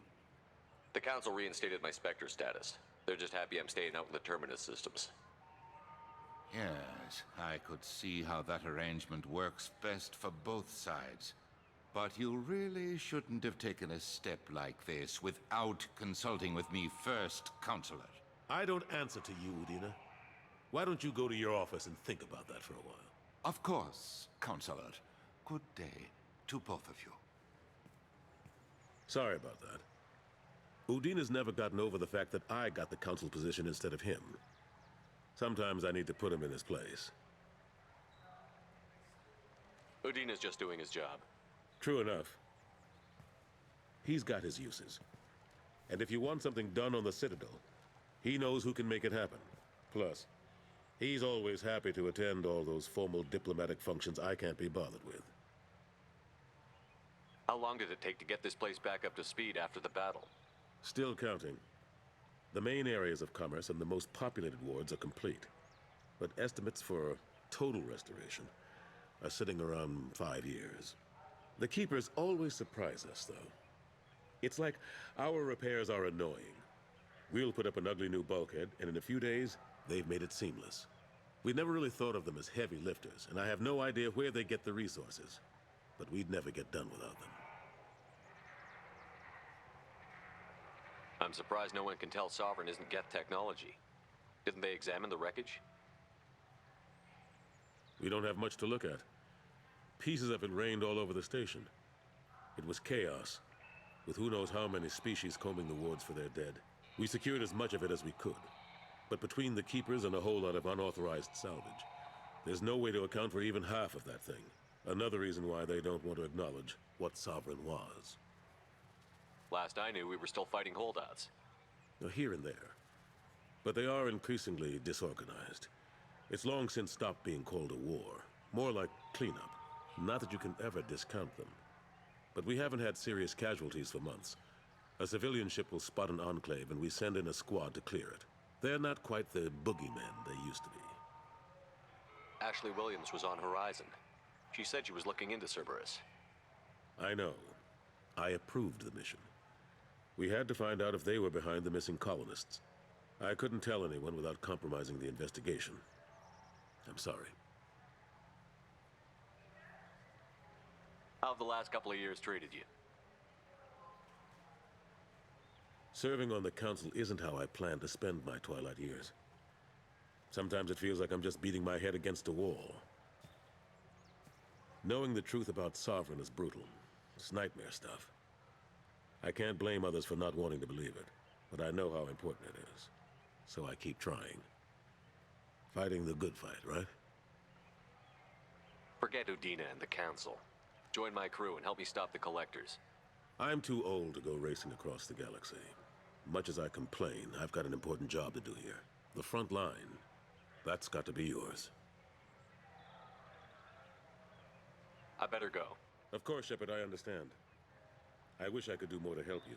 The Council reinstated my Spectre status. They're just happy I'm staying out in the Terminus systems. Yes, I could see how that arrangement works best for both sides. But you really shouldn't have taken a step like this without consulting with me first, Counselor. I don't answer to you, Udina. Why don't you go to your office and think about that for a while? Of course, Counselor. Good day to both of you. Sorry about that. Udina's never gotten over the fact that I got the Council position instead of him. Sometimes I need to put him in his place. Udina's just doing his job. True enough. He's got his uses. And if you want something done on the Citadel, he knows who can make it happen. Plus, he's always happy to attend all those formal diplomatic functions I can't be bothered with. How long did it take to get this place back up to speed after the battle? Still counting. The main areas of commerce and the most populated wards are complete. But estimates for total restoration are sitting around 5 years. The Keepers always surprise us, though. It's like our repairs are annoying. We'll put up an ugly new bulkhead, and in a few days, they've made it seamless. We never really thought of them as heavy lifters, and I have no idea where they get the resources. But we'd never get done without them. I'm surprised no one can tell Sovereign isn't Geth technology. Didn't they examine the wreckage? We don't have much to look at. Pieces of it rained all over the station. It was chaos, with who knows how many species combing the wards for their dead. We secured as much of it as we could. But between the Keepers and a whole lot of unauthorized salvage, there's no way to account for even half of that thing. Another reason why they don't want to acknowledge what Sovereign was. Last I knew, we were still fighting holdouts. Here and there. But they are increasingly disorganized. It's long since stopped being called a war. More like cleanup. Not that you can ever discount them. But we haven't had serious casualties for months. A civilian ship will spot an enclave and we send in a squad to clear it. They're not quite the boogeymen they used to be. Ashley Williams was on Horizon. She said she was looking into Cerberus. I know. I approved the mission. We had to find out if they were behind the missing colonists. I couldn't tell anyone without compromising the investigation. I'm sorry. How have the last couple of years treated you? Serving on the council isn't how I plan to spend my twilight years. Sometimes it feels like I'm just beating my head against a wall. Knowing the truth about Sovereign is brutal. It's nightmare stuff. I can't blame others for not wanting to believe it, but I know how important it is. So I keep trying. Fighting the good fight, right? Forget Udina and the Council. Join my crew and help me stop the Collectors. I'm too old to go racing across the galaxy. Much as I complain, I've got an important job to do here. The front line. That's got to be yours. I better go. Of course, Shepard, I understand. I wish I could do more to help you.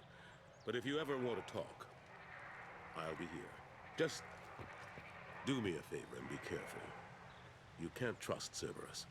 But if you ever want to talk, I'll be here. Just do me a favor and be careful. You can't trust Cerberus.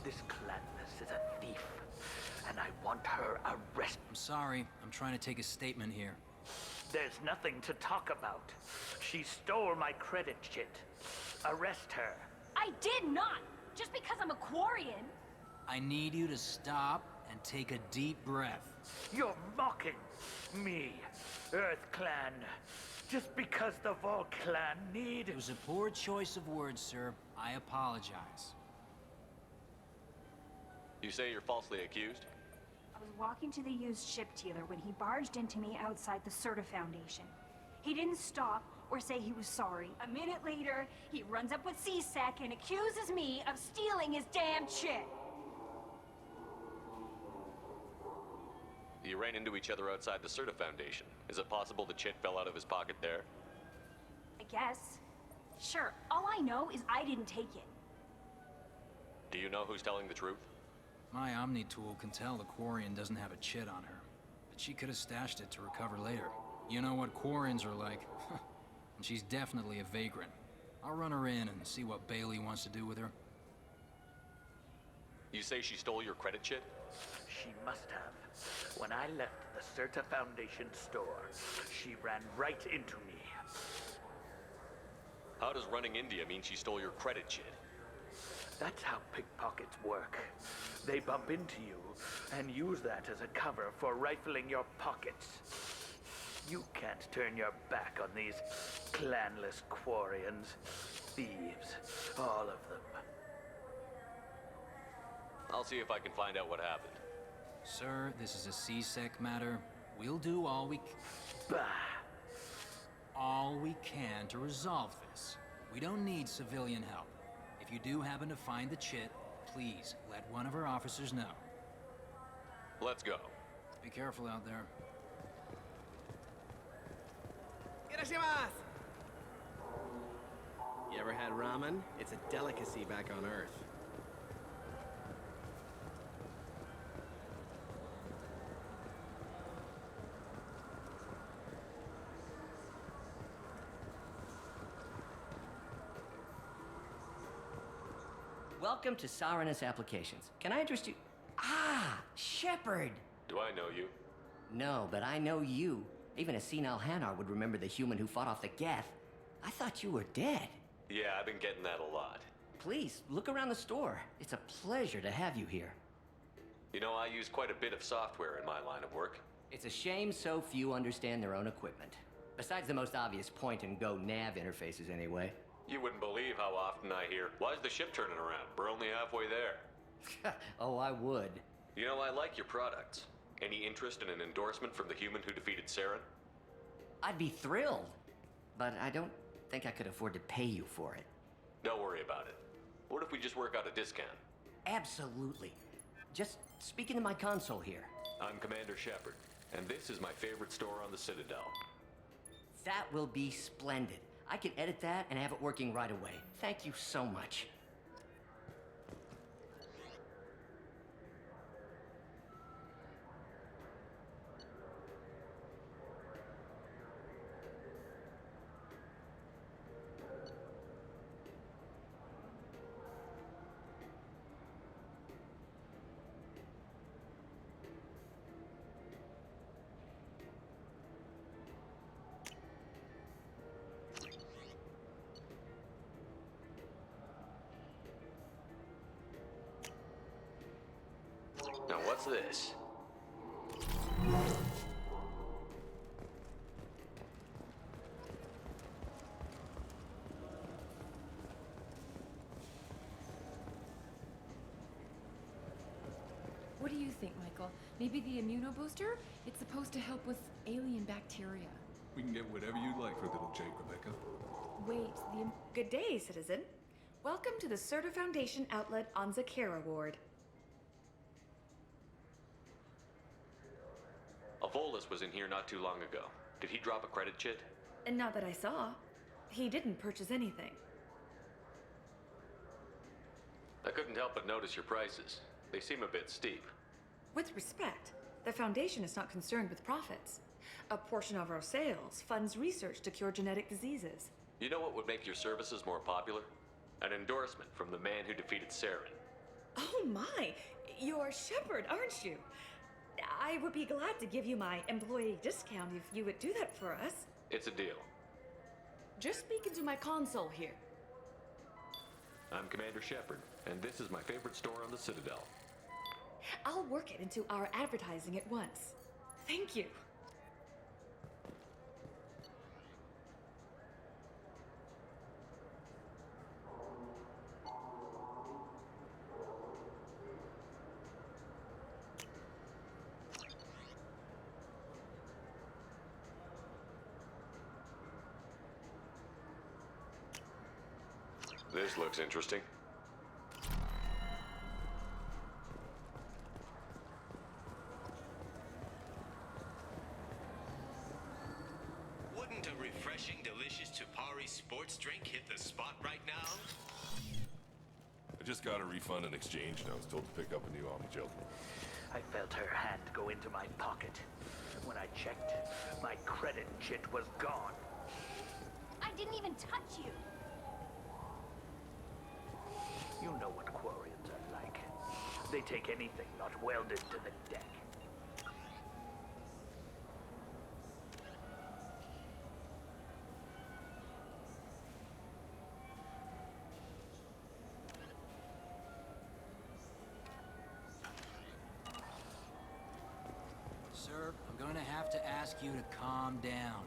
This Clandis is a thief, and I want her arrested. I'm sorry. I'm trying to take a statement here. There's nothing to talk about. She stole my credit chit. Arrest her. I did not! Just because I'm a Quarian! I need you to stop and take a deep breath. You're mocking me, Earth Clan. Just because the Vol Clan need... It was a poor choice of words, sir. I apologize. You say you're falsely accused? I was walking to the used ship dealer when he barged into me outside the Serta Foundation. He didn't stop or say he was sorry. A minute later, he runs up with C-Sec and accuses me of stealing his damn chip. You ran into each other outside the Serta Foundation. Is it possible the chit fell out of his pocket there? I guess. Sure, all I know is I didn't take it. Do you know who's telling the truth? My Omni tool can tell the Quarian doesn't have a chit on her, but she could have stashed it to recover later. You know what Quarians are like. And she's definitely a vagrant. I'll run her in and see what Bailey wants to do with her. You say she stole your credit chit? She must have. When I left the Serta Foundation store, she ran right into me. How does running India mean she stole your credit chit? That's how pickpockets work. They bump into you and use that as a cover for rifling your pockets. You can't turn your back on these clanless Quarians. Thieves, all of them. I'll see if I can find out what happened. Sir, this is a C-Sec matter. We'll do all we all we can to resolve this. We don't need civilian help. If you do happen to find the chit, please let one of our officers know. Let's go. Be careful out there. You ever had ramen? It's a delicacy back on Earth. Welcome to Sarenus Applications. Can I interest you? Ah, Shepard! Do I know you? No, but I know you. Even a senile Hanar would remember the human who fought off the Geth. I thought you were dead. Yeah, I've been getting that a lot. Please, look around the store. It's a pleasure to have you here. You know, I use quite a bit of software in my line of work. It's a shame so few understand their own equipment. Besides the most obvious point-and-go nav interfaces, anyway. You wouldn't believe how often I hear, "Why's the ship turning around? We're only halfway there." Oh, I would. You know, I like your products. Any interest in an endorsement from the human who defeated Saren? I'd be thrilled. But I don't think I could afford to pay you for it. Don't worry about it. What if we just work out a discount? Absolutely. Just speak into my console here. I'm Commander Shepard, and this is my favorite store on the Citadel. That will be splendid. I can edit that and have it working right away. Thank you so much. Now what's this? What do you think, Michael? Maybe the immunobooster? It's supposed to help with alien bacteria. We can get whatever you'd like for little Jake, Rebecca. Wait, Good day, citizen. Welcome to the Serta Foundation outlet on Zakera Ward. Avolis was in here not too long ago. Did he drop a credit chit? And not that I saw. He didn't purchase anything. I couldn't help but notice your prices. They seem a bit steep. With respect, the Foundation is not concerned with profits. A portion of our sales funds research to cure genetic diseases. You know what would make your services more popular? An endorsement from the man who defeated Saren. Oh my! You're Shepard, aren't you? I would be glad to give you my employee discount if you would do that for us. It's a deal. Just speak into my console here. I'm Commander Shepard, and this is my favorite store on the Citadel. I'll work it into our advertising at once. Thank you. This looks interesting. Wouldn't a refreshing, delicious Tupari sports drink hit the spot right now? I just got a refund in exchange and I was told to pick up a new Omnigel. I felt her hand go into my pocket. When I checked, my credit chit was gone. I didn't even touch you. You know what Quarians are like. They take anything not welded to the deck. Sir, I'm going to have to ask you to calm down.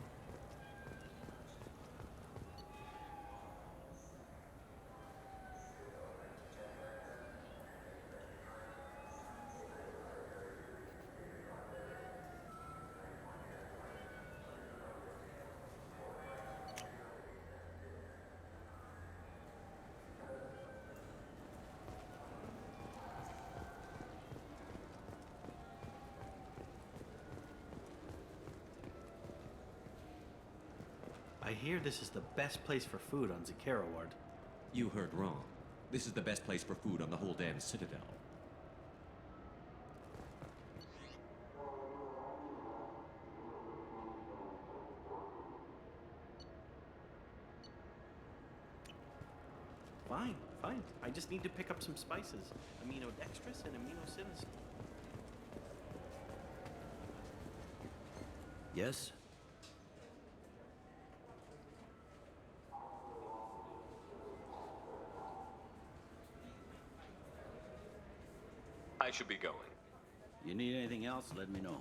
I hear this is the best place for food on Zakera Ward. You heard wrong. This is the best place for food on the whole damn Citadel. Fine, fine. I just need to pick up some spices. Aminodextrous and aminosinister. Yes? I should be going. You need anything else, let me know.